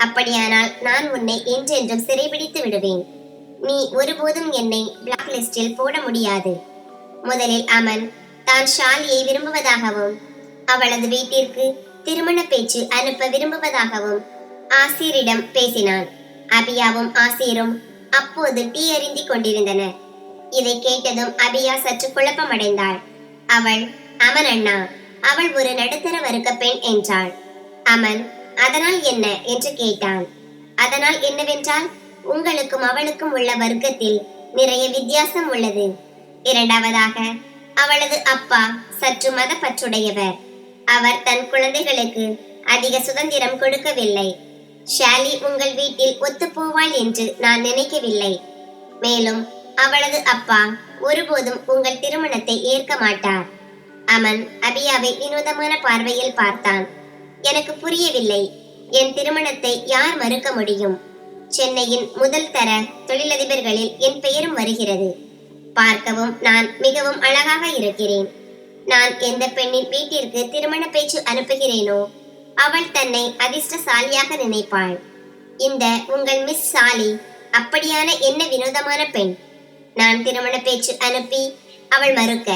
அப்படியானால் நான் உன்னை என்றென்றும் சிறைபிடித்து விடுவேன். நீ ஒருபோதும் என்னை பிளாக் லிஸ்டில் போட முடியாது. முதலில் அமன் தான் ஷாலியை விரும்புவதாகவும் அவளது வீட்டிற்கு திருமண பேச்சு அனுப்ப விரும்புவதாகவும் ஆசிரிடம் பேசினான். அபியாவும் ஆசிரும் அப்போது டீ அருந்தி கொண்டிருந்தனர். இதை கேட்டதும் அபியா சற்று குழப்பமடைந்தாள். அவள், அமன் அண்ணா, அவள் ஒரு நடுத்தர வர்க்க பெண் என்றாள். அமன், அதனால் என்ன என்று கேட்டான். அதனால் என்னவென்றால், உங்களுக்கும் அவளுக்கும் உள்ள வர்க்கத்தில் நிறைய வித்தியாசம் உள்ளது. இரண்டாவதாக, அவளது அப்பா சற்று மதப்பற்றுடையவர். அவர் தன் குழந்தைகளுக்கு அதிக சுதந்திரம் கொடுக்கவில்லை. ஷாலி உங்கள் வீட்டில் ஒத்துப்போவாள் என்று நான் நினைக்கவில்லை. மேலும் அவளது அப்பா ஒருபோதும் உங்கள் திருமணத்தை ஏற்க மாட்டார். அமன் அபியாவை வினோதமான பார்வையில் பார்த்தான். எனக்கு புரியவில்லை. என் திருமணத்தை யார் மறுக்க முடியும்? சென்னையின் முதல் தர தொழிலதிபர்களில் என் பெயரும் வருகிறது. பார்க்கவும் நான் மிகவும் அழகாக இருக்கிறேன். நான் எந்த பெண்ணின் வீட்டிற்கு திருமண பேச்சு அனுப்புகிறேனோ அவள் தன்னை அதிர்ஷ்டசாலியாக நினைப்பாள். இந்த உங்கள் மிஸ் சாலி அப்படியான என்ன வினோதமான பெண்? நான் திருமண பேச்சு அனுப்பி அவள் மறுக்க.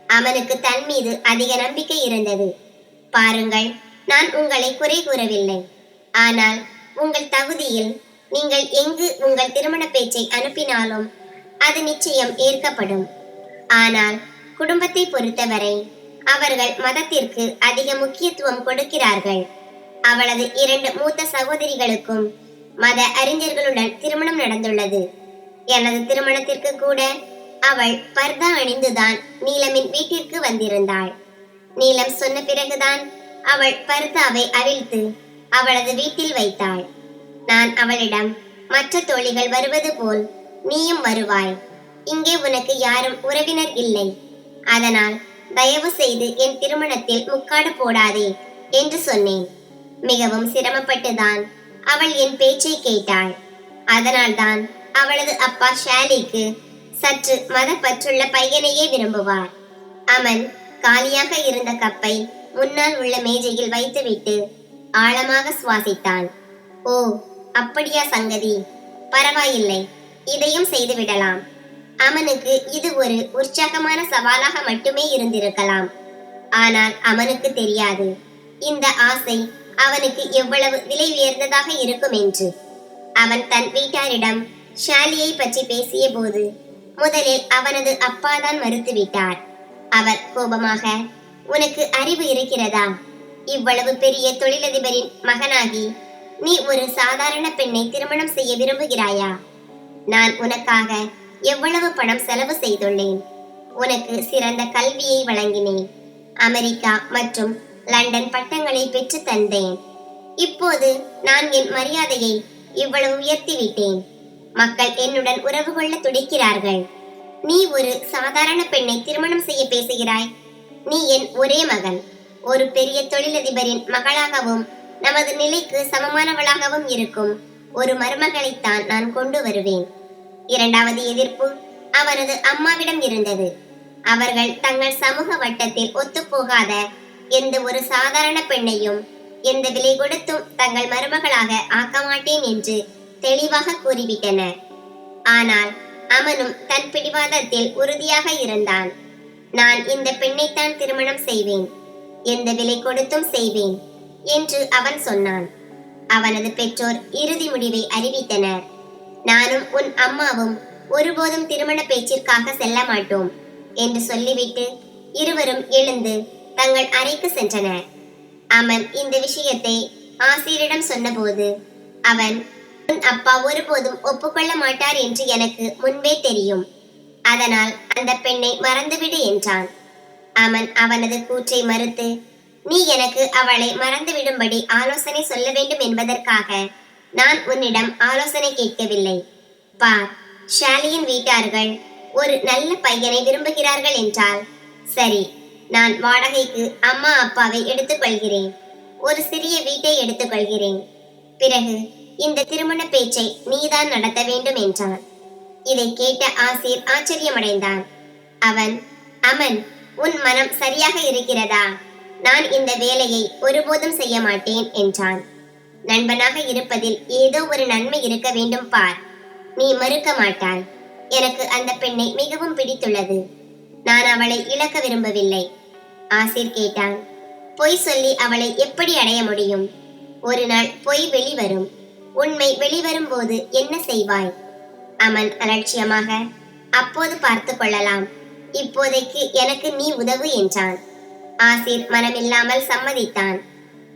அவனுக்கு தன் மீது அதிக நம்பிக்கை இருந்தது. பாருங்கள், நான் உங்களை குறை கூறவில்லை. ஆனால் உங்கள் தகுதியில் நீங்கள் எங்கு உங்கள் திருமண பேச்சை அனுப்பினாலும் அது நிச்சயம் ஏற்கப்படும். ஆனால் குடும்பத்தை பொறுத்தவரை அவர்கள் மதத்திற்கு அதிக முக்கியத்துவம் கொடுக்கிறார்கள். அவளது 2 மூத்த சகோதரிகளுக்கும் மத அறிஞர்களுடன் திருமணம் நடந்துள்ளது. எனது திருமணத்திற்கு கூட அவள் பர்தா அணிந்துதான் நீலமின் வீட்டிற்கு வந்திருந்தாள். நீலம் சொன்ன பிறகுதான் அவள் பர்தாவை அவிழ்த்து அவளது வீட்டில் வைத்தாள். நான் அவளிடம், மற்ற தோழிகள் வருவது போல் நீயும் வருவாய். இங்கே உனக்கு யாரும் உறவினர் இல்லை. அதனால் தயவு செய்து என் திருமணத்தில் முக்காடு போடாதே என்று சொன்னேன். மிகவும் சிரமப்பட்டுதான் அவள் என் பேச்சை கேட்டாள். அதனால்தான் அவளது அப்பா ஷாலிக்கு சற்று மதப்பற்றுள்ள பையனையே விரும்புவார். அமன் காலியாக இருந்த கப்பை முன்னால் உள்ள மேஜையில் வைத்துவிட்டு ஆழமாக சுவாசித்தான். ஓ, அப்படியா சங்கதி? பரவாயில்லை, இதையும் செய்து விடலாம். அமனுக்கு இது ஒரு உற்சாகமான சவாலாக மட்டுமே இருந்திருக்கலாம். ஆனால் அவனுக்கு தெரியாது இந்த ஆசை அவனுக்கு எவ்வளவு விலை உயர்ந்ததாக இருக்கும் என்று. அவன் தன் வீட்டாரிடம் ஷாலியை பற்றி பேசிய போது முதலில் அவனது அப்பாதான் மறுத்துவிட்டார். அவர் கோபமாக, உனக்கு அறிவு இருக்கிறதா? இவ்வளவு பெரிய தொழிலதிபரின் மகனாகி நீ ஒரு சாதாரண பெண்ணை திருமணம் செய்ய விரும்புகிறாயா? நான் உனக்காக எவ்வளவு பணம் செலவு செய்துள்ளேன். உனக்கு சிறந்த கல்வியை வழங்கினேன். அமெரிக்கா மற்றும் லண்டன் பட்டங்களை பெற்று தந்தேன். இப்போது நான் என் மரியாதையை இவ்வளவு உயர்த்திவிட்டேன். மக்கள் என்னுடன் உறவு கொள்ள துடிக்கிறார்கள். நீ ஒரு சாதாரண பெண்ணை திருமணம் செய்ய பேசுகிறாய். நீ என் ஒரே மகன். ஒரு பெரிய தொழிலதிபரின் மகளாகவும் நமது நிலைக்கு சமமானவளாகவும் இருக்கும் ஒரு மருமகளைத்தான் நான் கொண்டு வருவேன். இரண்டாவது எதிர்ப்பு அவனது அம்மாவிடம் இருந்தது. அவர்கள் தங்கள் சமூக வட்டத்தில் ஒத்துப்போகாத எந்த ஒரு சாதாரண பெண்ணையும் எந்த விலை கொடுத்தும் தங்கள் மருமகளாக ஆக்க மாட்டேன் என்று தெளிவாக கூறிவிட்டனர். ஆனால் அவனும் தன் பிடிவாதத்தில் உறுதியாக இருந்தான். நான் இந்த பெண்ணைத்தான் திருமணம் செய்வேன், எந்த விலை கொடுத்தும் செய்வேன் என்று அவன் சொன்னான். அவனது பெற்றோர் இறுதி முடிவை அறிவித்தனர். நானும் உன் அம்மாவும் ஒருபோதும் திருமண பேச்சிற்காக செல்ல மாட்டோம் என்று சொல்லிவிட்டு இருவரும் எழுந்து தங்கள் அறைக்கு சென்றனர். அவன் இந்த விஷயத்தை ஆசிரியரிடம் சொன்னபோது அவன், உன் அப்பா ஒருபோதும் ஒப்புக்கொள்ள மாட்டார் என்று எனக்கு முன்பே தெரியும். அதனால் அந்த பெண்ணை மறந்துவிடு என்றான். அவன் அவனது கூற்றை மறுத்து, நீ எனக்கு அவளை மறந்துவிடும்படி ஆலோசனை சொல்ல வேண்டும் என்பதற்காக நான் உன்னிடம் ஆலோசனை கேட்கவில்லை. பார், ஷாலியின் வீட்டார்கள் ஒரு நல்ல பையனை விரும்புகிறார்கள் என்றால் சரி, நான் வாடகைக்கு அம்மா அப்பாவை எடுத்துக்கொள்கிறேன். ஒரு சிறிய வீட்டை எடுத்துக்கொள்கிறேன். பிறகு இந்த திருமண பேச்சை நீதான் நடத்த வேண்டும் என்றான். இதை கேட்ட ஆசீர் ஆச்சரியமடைந்தான். அவன், அமன், உன் மனம் சரியாக இருக்கிறதா? நான் இந்த வேலையை ஒருபோதும் செய்ய மாட்டேன் என்றான். நண்பனாக இருப்பதில் ஏதோ ஒரு நன்மை இருக்க வேண்டும் பார். நீ மறுக்க மாட்டாய். எனக்கு அந்த பெண்ணை மிகவும் பிடித்துள்ளது. நான் அவளை இழக்க விரும்பவில்லை. ஆசீர் கேட்டான். பொய் சொல்லி அவளை எப்படி அடைய முடியும்? ஒரு நாள் பொய் வெளிவரும். உண்மை வெளிவரும் போது என்ன செய்வாய்? அமன் அலட்சியமாக, அப்போது பார்த்து கொள்ளலாம். இப்போதைக்கு எனக்கு நீ உதவு என்றான். ஆசீர் மனமில்லாமல் சம்மதித்தான்.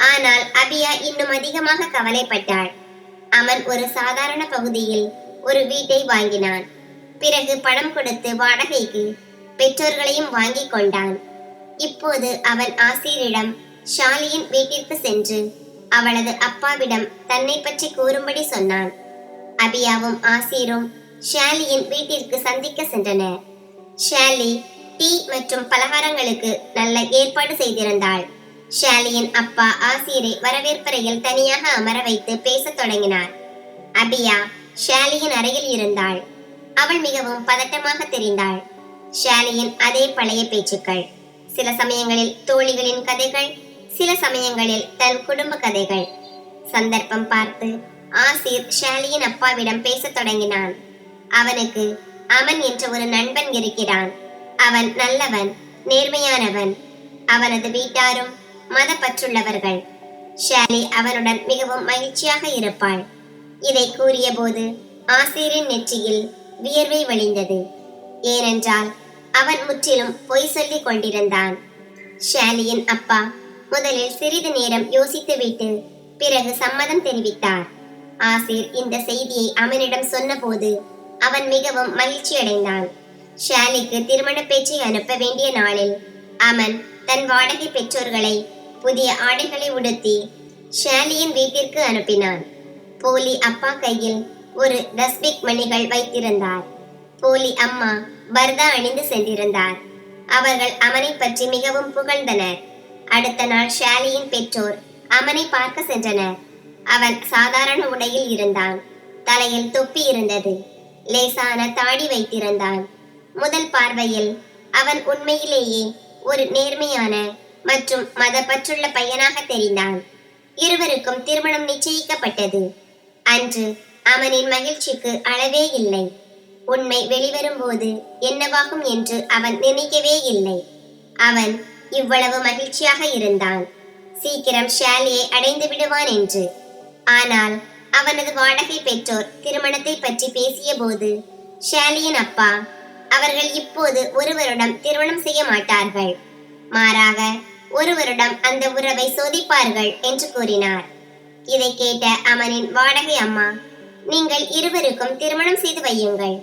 ஆனால் அபியா இன்னும் அதிகமாக கவலைப்பட்டாள். அமன் ஒரு சாதாரண பகுதியில் ஒரு வீட்டை வாங்கினான். பிறகு பணம் கொடுத்து வாடகைக்கு பெற்றோர்களையும் வாங்கி கொண்டான். இப்போது அவன் ஆசீரிடம் ஷாலியின் வீட்டிற்கு சென்று அவளது அப்பாவிடம் தன்னை பற்றி கூறும்படி சொன்னான். அபியாவும் ஆசீரும் ஷாலியின் வீட்டிற்கு சந்திக்க சென்றனர். ஷாலி டீ மற்றும் பலகாரங்களுக்கு நல்ல ஏற்பாடு செய்திருந்தாள். ஷாலியின் அப்பா ஆசீரை வரவேற்பறையில் தனியாக அமர வைத்து பேசத் தொடங்கினார். அபியா ஷாலியின் அறையில் இருந்தாள். அவள் மிகவும் பதட்டமாக தெரிந்தாள். ஷாலியின் அதே பழைய பேச்சுக்கள், சில சமயங்களில் தோழிகளின் கதைகள், சில சமயங்களில் தன் குடும்ப கதைகள். சந்தர்ப்பம் பார்த்து ஆசீர் ஷாலியின் அப்பாவிடம் பேசத் தொடங்கினான். அவனுக்கு அமன் என்ற ஒரு நண்பன் இருக்கிறான். அவன் நல்லவன், நேர்மையானவன். அவனது வீட்டாரும் மதப்பற்றுள்ளவர்கள். ஷாலி அவனுடன் மிகவும் மகிழ்ச்சியாக இருப்பாள். இதை கூறிய போது ஆசீரின் நெற்றியில் வியர்வை வழிந்தது. ஏனென்றால் அவன் முற்றிலும் பொய் சொல்லிக் கொண்டிருந்தான். ஷாலியின் அப்பா முதலில் சிறிது நேரம் யோசித்துவிட்டு பிறகு சம்மதம் தெரிவித்தார். ஆசீர் இந்த செய்தியை அவனிடம் சொன்னபோது அவன் மிகவும் மகிழ்ச்சி அடைந்தான். ஷாலிக்கு திருமண பேச்சை அனுப்ப வேண்டிய நாளில் அமன் தன் வாடகை பெற்றோர்களை புதிய ஆடைகளை உடுத்தி ஷாலியின் வீட்டிற்கு அனுப்பினான். போலி அப்பா கையில் ஒரு டஸ்பிக் மணிகள் வைத்திருந்தார். போலி அம்மா பர்தா அணிந்து சென்றிருந்தார். அவர்கள் அமனை பற்றி மிகவும் புகழ்ந்தனர். அடுத்த நாள் ஷாலியின் பெற்றோர் அமனை பார்க்க சென்றனர். அவன் சாதாரண உடையில் இருந்தான். தலையில் தொப்பி இருந்தது. லேசான தாடி வைத்திருந்தான். முதல் பார்வையில் அவன் உண்மையிலேயே ஒரு நேர்மையான மற்றும் மதப்பற்றுள்ள பையனாக தெரிந்தான். இருவருக்கும் திருமணம் நிச்சயிக்கப்பட்டது. அன்று அவனின் மகிழ்ச்சிக்கு அளவே இல்லை. உண்மை வெளிவரும் போது என்னவாகும் என்று அவன் நினைக்கவே இல்லை. அவன் இவ்வளவு மகிழ்ச்சியாக இருந்தான். சீக்கிரம் ஷாலியை அடைந்து விடுவான் என்று. ஆனால் அவனது வாடகை பெற்றோர் திருமணத்தை பற்றி பேசிய போது ஷாலியின் அப்பா அவர்கள் இப்போது ஒருவரிடம் திருமணம் செய்ய மாட்டார்கள், மாறாக ஒருவரிடம் அந்த உறவை சோதிப்பார்கள் என்று கூறினார். இதை கேட்ட அமனின் வாடகை அம்மா, நீங்கள் இருவருக்கும் திருமணம் செய்து வையுங்கள்.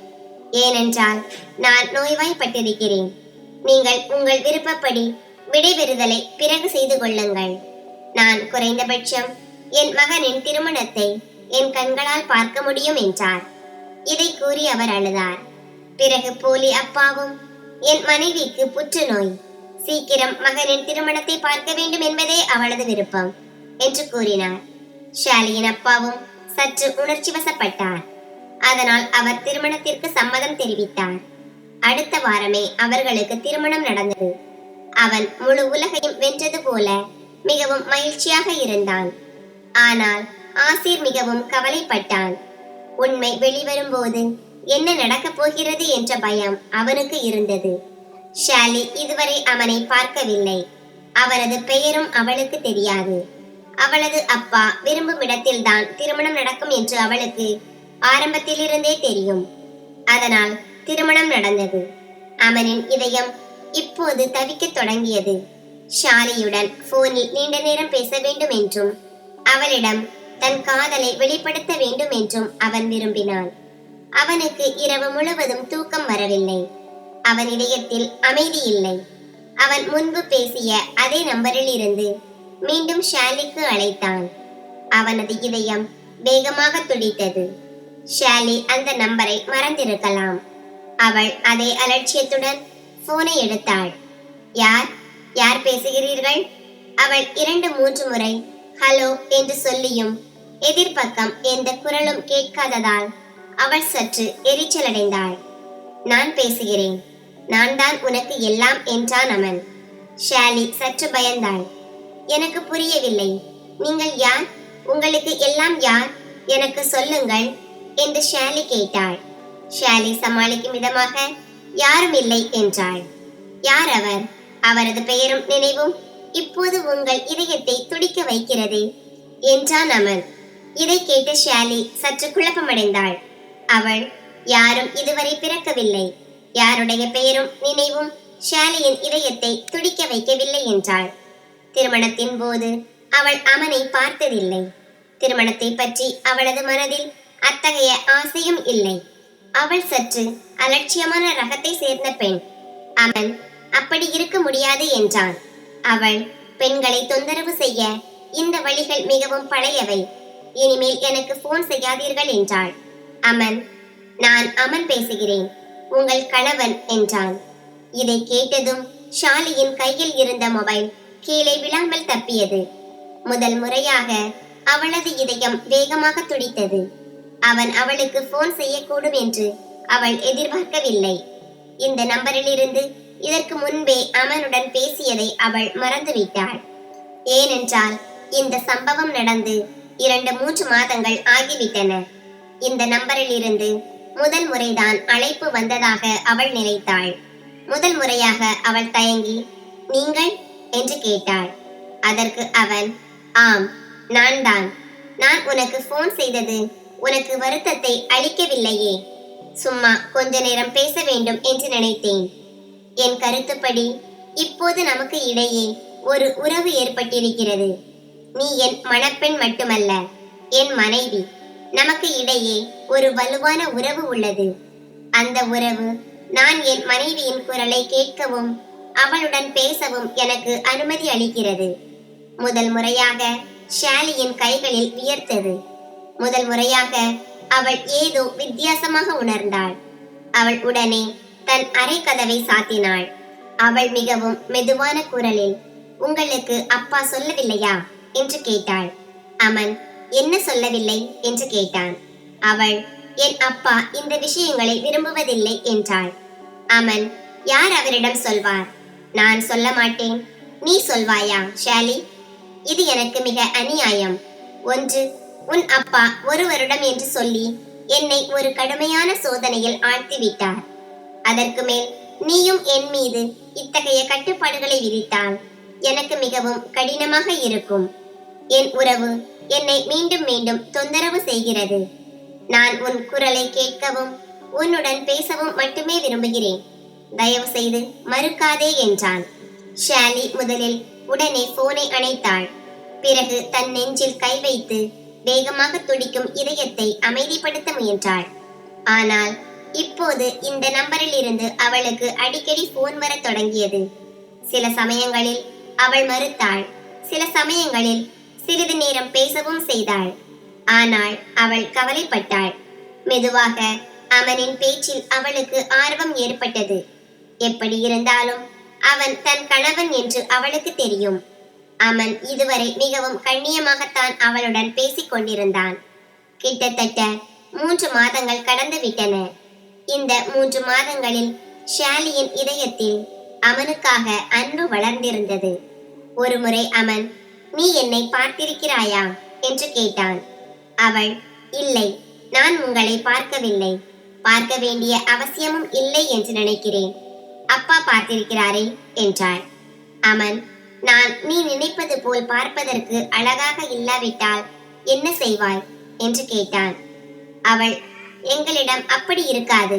ஏனென்றால் நான் நோய்வாய்ப்பட்டிருக்கிறேன். நீங்கள் உங்கள் விருப்பப்படி விடைபெறுதலை பிறகு செய்து கொள்ளுங்கள். நான் குறைந்தபட்சம் என் மகனின் திருமணத்தை என் கண்களால் பார்க்க முடியும் என்றார். இதை கூறி அவர் அழுதார். பிறகு போலி அப்பாவும், என் மனைவிக்கு புற்றுநோய், சீக்கிரம் மகனின் திருமணத்தை பார்க்க வேண்டும் என்பதே அவளது விருப்பம் என்று கூறினார். ஷாலியின் அப்பாவும் சற்று உணர்ச்சி வசப்பட்டார். அதனால் அவர் திருமணத்திற்கு சம்மதம் தெரிவித்தார். அடுத்த வாரமே அவர்களுக்கு திருமணம் நடந்தது. அவன் முழு உலகையும் வென்றது போல மிகவும் மகிழ்ச்சியாக இருந்தான். ஆனால் ஆசீர் மிகவும் கவலைப்பட்டான். உண்மை வெளிவரும் போது என்ன நடக்கப் போகிறது என்ற பயம் அவனுக்கு இருந்தது. ஷாலி இதுவரை அவனை பார்க்கவில்லை. அவனது பெயரும் அவளுக்கு தெரியாது. அவளது அப்பா விரும்பும் இடத்தில்தான் திருமணம் நடக்கும் என்று அவளுக்கு ஆரம்பத்திலிருந்தே தெரியும். அதனால் திருமணம் நடந்தது. அவனின் இதயம் இப்போது தவிக்கத் தொடங்கியது. ஷாலியுடன் போனில் நீண்ட நேரம் பேச வேண்டும் என்றும் அவளிடம் தன் காதலை வெளிப்படுத்த வேண்டும் என்றும் அவன் விரும்பினான். அவனுக்கு இரவு முழுவதும் தூக்கம் வரவில்லை. அவன் இதயத்தில் அமைதி இல்லை. அவன் முன்பு பேசிய அதே நம்பரில் இருந்து மீண்டும் ஷாலிக்கு அழைத்தான். அவனது இதயம் வேகமாக துடித்தது. ஷாலி அந்த நம்பரை மறந்திருக்கலாம். அவள் அதே அலட்சியத்துடன் போனை எடுத்தாள். யார் யார் பேசுகிறீர்கள்? அவள் 2-3 முறை ஹலோ என்று சொல்லியும் எதிர்பக்கம் எந்த குரலும் கேட்காததால் அவள் சற்று எரிச்சலடைந்தாள். நான் பேசுகிறேன், நான் தான் உனக்கு எல்லாம் என்றான் அவன். ஷாலி சற்று பயந்தாள். எனக்கு புரியவில்லை, நீங்கள் யார்? உங்களுக்கு எல்லாம் யார்? எனக்கு சொல்லுங்கள் என்று ஷாலி கேட்டாள். ஷாலி சமாளிக்கும் விதமாக யாரும் இல்லை என்றாள். யார் அவர்? அவரது பெயரும் நினைவும் இப்போது உங்கள் இதயத்தை துடிக்க வைக்கிறது என்றான் அவன். இதை கேட்ட ஷாலி சற்று குழப்பமடைந்தாள். அவள் யாரும் இதுவரை பிறக்கவில்லை, யாருடைய பெயரும் நினைவும் ஷாலியின் இதயத்தை துடிக்க வைக்கவில்லை என்றாள். திருமணத்தின் போது அவள் அவனை பார்த்ததில்லை. திருமணத்தை பற்றி அவளது மனதில் அத்தகைய ஆசையும் இல்லை. அவள் சற்று அலட்சியமான ரகத்தை சேர்ந்த பெண். அவன் அப்படி இருக்க முடியாது என்றான். அவள் பெண்களை தொந்தரவு செய்ய இந்த வழிகள் மிகவும் பழையவை, இனிமேல் எனக்கு போன் செய்யாதீர்கள் என்றாள். நான் அமன் பேசுகிறேன், உங்கள் கணவன் என்றான். இதை கேட்டதும் ஷாலியின் கையில் இருந்த மொபைல் கீழே விழாமல் தப்பியது. முதல் முறையாக அவளது இதயம் வேகமாக துடித்தது. அவன் அவளுக்கு போன் செய்யக்கூடும் என்று அவள் எதிர்பார்க்கவில்லை. இந்த நம்பரில் இருந்து இதற்கு முன்பே அமனுடன் பேசியதை அவள் மறந்துவிட்டாள். ஏனென்றால் இந்த சம்பவம் நடந்து 2-3 மாதங்கள் ஆகிவிட்டன. இந்த நம்பரில் இருந்து முதல் முறைதான் அழைப்பு வந்ததாக அவள் நினைத்தாள். முதல் முறையாக அவள் தயங்கி நீங்கள் என்று கேட்டாள். அதற்கு அவன் ஆம், நான் தான். நான் உனக்கு போன் செய்தது உனக்கு வருத்தத்தை அளிக்கவில்லையே, சும்மா கொஞ்ச நேரம் பேச வேண்டும் என்று நினைத்தேன். என் கருத்துப்படி இப்போது நமக்கு இடையே ஒரு உறவு ஏற்பட்டிருக்கிறது. நீ என் மணப்பெண் மட்டுமல்ல, என் மனைவி. நமக்கு இடையே ஒரு வலுவான உறவு உள்ளது. அந்த உறவு நான் என் மனைவியின் குரலை கேட்கவும் அவளுடன் பேசவும் எனக்கு அனுமதி அளிக்கிறது. முதல் முறையாக ஷாலியின் கைகளில் வியர்த்தது. முதல் முறையாக அவள் ஏதோ வித்தியாசமாக உணர்ந்தாள். அவள் உடனே தன் அறை கதவை சாத்தினாள். அவள் மிகவும் மெதுவான குரலில் உங்களுக்கு அப்பா சொல்லவில்லையா என்று கேட்டாள். அமன் என்ன சொல்லவில்லை என்று கேட்டான். அவள் என் அப்பா இந்த விஷயங்களை விரும்புவதில்லை என்றாள். அமன் யார் அவரிடம் சொல்வார்? நான் சொல்ல மாட்டேன், நீ சொல்வாயா ஷாலி? இது எனக்கு மிக அநியாயம். ஒன்று, உன் அப்பா 1 வருடம் என்று சொல்லி என்னை ஒரு கடுமையான சோதனையில் ஆழ்த்திவிட்டார். அதற்கு மேல் நீயும் என் மீது இத்தகைய கட்டுப்பாடுகளை விதித்தால் எனக்கு மிகவும் கடினமாக இருக்கும். என் உறவு என்னை மீண்டும் மீண்டும் தொந்தரவு செய்கிறது. நான் உன் குரலை கேட்கவும் உன்னுடன் பேசவும் மட்டுமே விரும்புகிறேன். தயவு செய்து மறுக்காதே என்றான். ஷாலி முதலில் உடனே போனை அணைத்தாள். பிறகு தன் நெஞ்சில் கை வைத்து வேகமாக துடிக்கும் இதயத்தை அமைதிப்படுத்த முயன்றாள். ஆனால் இப்போது இந்த நம்பரில் இருந்து அவளுக்கு அடிக்கடி போன் வர தொடங்கியது. சில சமயங்களில் அவள் மறுத்தாள், சில சமயங்களில் சிறிது நேரம் பேசவும் செய்தாள். ஆனால் அவள் கவலைப்பட்டாள். மெதுவாக அவனின் பேச்சில் அவளுக்கு ஆர்வம் ஏற்பட்டது. எப்படி இருந்தாலும் அவன் தன் கணவன் என்று அவளுக்கு தெரியும். அவன் இதுவரை மிகவும் கண்ணியமாகத்தான் அவளுடன் பேசிக் கொண்டிருந்தான். கிட்டத்தட்ட 3 மாதங்கள் கடந்து விட்டன. இந்த 3 மாதங்களில் ஷாலியின் இதயத்தில் அவனுக்காக அன்பு வளர்ந்திருந்தது. ஒருமுறை அவன் நீ என்னை பார்த்திருக்கிறாயா என்று கேட்டான். அவள் இல்லை, நான் உங்களை பார்க்கவில்லை, பார்க்க வேண்டிய அவசியமும் இல்லை என்று நினைக்கிறேன். அப்பா பார்த்திருக்கிறாரே என்றாள். அவன் நான் நீ நினைப்பது போல் பார்ப்பதற்கு அழகாக இல்லாவிட்டால் என்ன செய்வாய் என்று கேட்டான். அவள் எங்களிடம் அப்படி இருக்காது.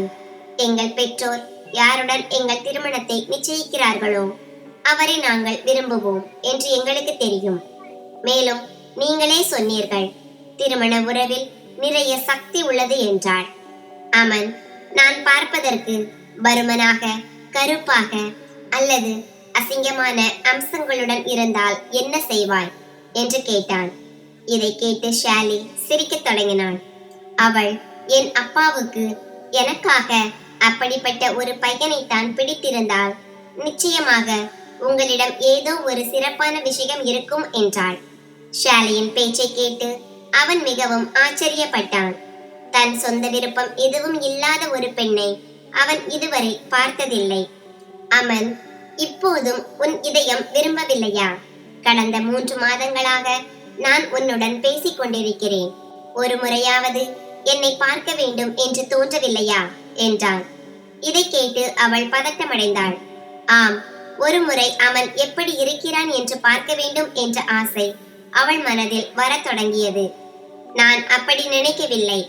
எங்கள் பெற்றோர் யாருடன் எங்கள் திருமணத்தை நிச்சயிக்கிறார்களோ அவரை நாங்கள் விரும்புவோம் என்று எங்களுக்கு தெரியும். மேலும் நீங்களே சொன்னீர்கள் திருமண உறவில் நிறைய சக்தி உள்ளது என்றாள். அவன் நான் பார்ப்பதற்கு பருமனாக, கருப்பாக அல்லது அசிங்கமான அம்சங்களுடன் இருந்தால் என்ன செய்வாய் என்று கேட்டான். இதை கேட்டு ஷாலி சிரிக்கத் தொடங்கினாள். அவள், என் அப்பாவுக்கு எனக்காக அப்படிப்பட்ட ஒரு பையனைத்தான் பிடித்திருந்தால் நிச்சயமாக உங்களிடம் ஏதோ ஒரு சிறப்பான விஷயம் இருக்கும் என்றாள். ஷாலியின் பேச்சை கேட்டு அவன் மிகவும் ஆச்சரியப்பட்டான். தன் சொந்த விருப்பம் எதுவும் இல்லாத ஒரு பெண்ணை அவன் இதுவரை பார்த்ததில்லை. அமன், இப்போதும் உன் இதயம் விரும்பவில்லையா? கடந்த 3 மாதங்களாக நான் உன்னுடன் பேசிக் கொண்டிருக்கிறேன். ஒரு முறையாவது என்னை பார்க்க வேண்டும் என்று தோன்றவில்லையா என்றான். இதை கேட்டு அவள் பதட்டமடைந்தாள். ஆம், ஒரு முறை அவன் எப்படி இருக்கிறான் என்று பார்க்க வேண்டும் என்ற ஆசை அவள் மனதில் வரத் தொடங்கியது. நான் அப்படி நினைக்கவில்லை.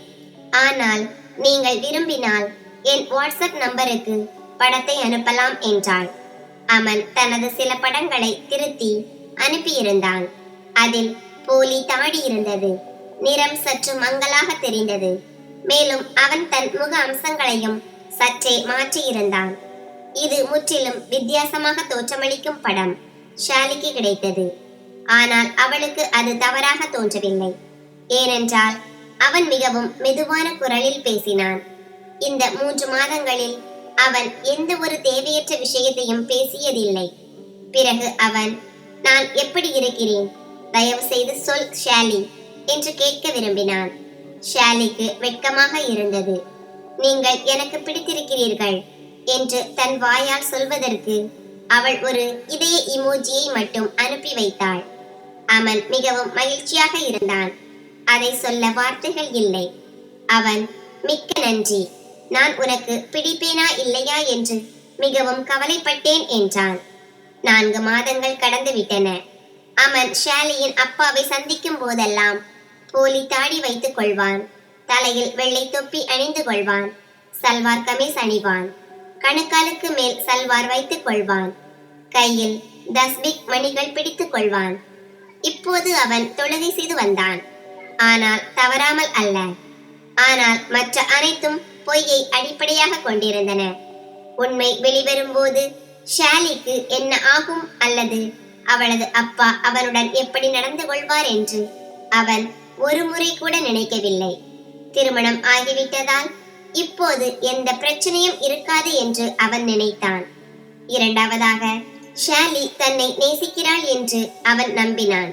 ஆனால் நீங்கள் விரும்பினால் என் வாட்ஸ்அப் நம்பருக்கு படத்தை அனுப்பலாம் என்றாள். அவன் தனது சில படங்களை திருத்தி அனுப்பியிருந்தான். அதில் போலி தாடி இருந்தது. நிறம் சற்று மங்கலாக தெரிந்தது. மேலும் அவன் தன் முக அம்சங்களையும் சற்றே மாற்றியிருந்தான். இது முற்றிலும் வித்தியாசமாக தோற்றமளிக்கும் படம் ஷாலிக்கு கிடைத்தது. ஆனால் அவளுக்கு அது தவறாக தோன்றவில்லை. ஏனென்றால் அவன் மிகவும் மெதுவான குரலில் பேசினான். இந்த 3 மாதங்களில் அவன் எந்த ஒரு தேவையற்ற விஷயத்தையும் பேசியதில்லை. பிறகு அவன், நான் எப்படி இருக்கிறேன், தயவு செய்து சொல் ஷாலி என்று கேட்க விரும்பினான். ஷாலிக்கு வெட்கமாக இருந்தது. நீங்கள் எனக்கு பிடித்திருக்கிறீர்கள் என்று தன் வாயால் சொல்வதற்கு அவள் ஒரு இதய இமோஜியை மட்டும் அனுப்பி வைத்தாள். அவன் மிகவும் மகிழ்ச்சியாக இருந்தான். அதை சொல்ல வார்த்தைகள் இல்லை. அவன், மிக்க நன்றி, நான் உனக்கு பிடிப்பேனா இல்லையா என்று மிகவும் கவலைப்பட்டேன் என்றான். 4 மாதங்கள் கடந்து விட்டன. அவன் ஷாலியின் அப்பாவை சந்திக்கும் போதெல்லாம் போலி தாடி வைத்துக் கொள்வான். தலையில் வெள்ளை தொப்பி அணிந்து கொள்வான். சல்வார் கமீஸ் அணிவான். கணுக்காலுக்கு மேல் சல்வார் வைத்துக் கொள்வான். கையில் தஸ்பிக் மணிகள் பிடித்துக் கொள்வான். இப்போது அவன் தொழுகை செய்து வந்தான். ஆனால் தவறாமல் அல்ல. ஆனால் மற்ற அனைத்தும் பொய்யை அடிப்படையாக கொண்டிருந்தன. உண்மை வெளிவரும்போது ஷாலிக்கு என்ன ஆகும் அல்லது அவளது அப்பா அவனுடன் எப்படி நடந்து கொள்வார் என்று அவன் ஒரு முறை கூட நினைக்கவில்லை. திருமணம் ஆகிவிட்டதால் இப்போது எந்த பிரச்சனையும் இருக்காது என்று அவன் நினைத்தான். இரண்டாவதாக, ஷாலி தன்னை நேசிக்கிறாள் என்று அவன் நம்பினான்.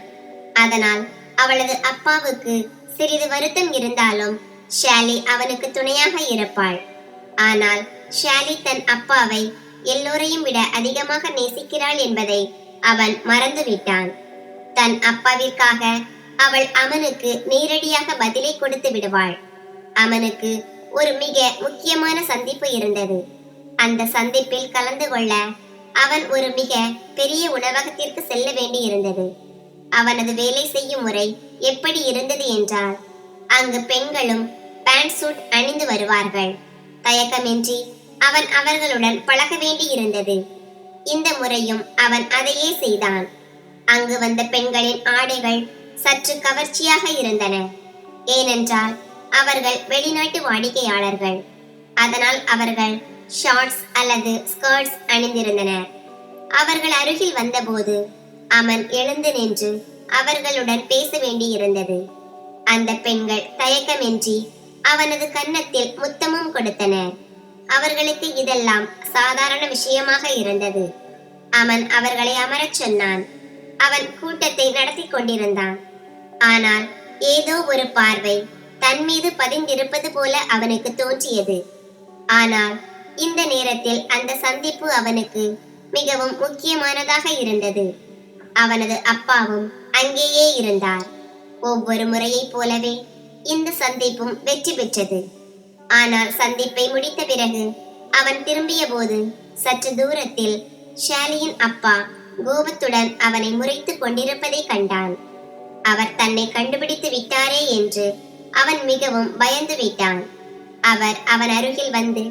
அதனால் அவளது அப்பாவுக்கு சிறிது வருத்தம் இருந்தாலும் ஷாலி அவனுக்கு துணையாக இருப்பாள். ஆனால் ஷாலி தன் அப்பாவை எல்லோரையும் விட அதிகமாக நேசிக்கிறாள் என்பதை அவன் மறந்துவிட்டான். தன் அப்பாவிற்காக அவள் அமனுக்கு நேரடியாக பதிலை கொடுத்து விடுவாள். அமனுக்கு ஒரு மிக முக்கியமான சந்திப்பு இருந்தது. அந்த சந்திப்பில் கலந்து கொள்ள அவன் ஒரு மிக பெரிய உணவகத்திற்கு செல்ல வேண்டி இருந்தது. அவனது வேலை செய்யும் முறை எப்படி இருந்தது என்றால், அங்கு பெண்களும் பேண்ட் சூட் அணிந்து வருவார்கள். தயக்கமின்றி அவன் அவர்களுடன் பழக வேண்டி இருந்தது. இந்த முறையும் அவன் அதையே செய்தான். அங்கு வந்த பெண்களின் ஆடைகள் சற்று கவர்ச்சியாக இருந்தன. ஏனென்றால் அவர்கள் வெளிநாட்டு வாடிக்கையாளர்கள். அதனால் அவர்கள் ஷார்ட்ஸ் அல்லது ஸ்கர்ட்ஸ் அணிந்திருந்தனர். அவர்கள் அருகில் வந்தபோது அவன் எழுந்து நின்று அவர்களுடன் பேச வேண்டியிருந்தது. அந்த பெண்கள் தயக்கமின்றி அவனது கன்னத்தில் முத்தமும் கொடுத்தனர். அவர்களுக்கு இதெல்லாம் சாதாரண விஷயமாக இருந்தது. அவன் அவர்களை அமரச் சொன்னான். அவன் கூட்டத்தை நடத்தி கொண்டிருந்தான். ஆனால் ஏதோ ஒரு பார்வை தன் மீது பதிந்திருப்பது போல அவனுக்கு தோன்றியது. ஆனால் இந்த நேரத்தில் அந்த சந்திப்பு அவனுக்கு மிகவும் முக்கியமானதாக இருந்தது. அவனது அப்பாவும் அங்கேயே இருந்தார். ஒவ்வொரு முறையைப் போலவே இந்த சந்திப்பும் வெற்றி பெற்றது. ஆனால் சந்திப்பை முடித்த பிறகு அவன் திரும்பிய போது சற்று தூரத்தில் ஷாலியின் அப்பா கோபத்துடன் அவனை முறைத்துக் கொண்டிருப்பதை கண்டான். அவர் தன்னை கண்டுபிடித்து விட்டாரே என்று அவன் மிகவும் பயந்து விட்டான். அவர் அவன் அருகில் வந்து,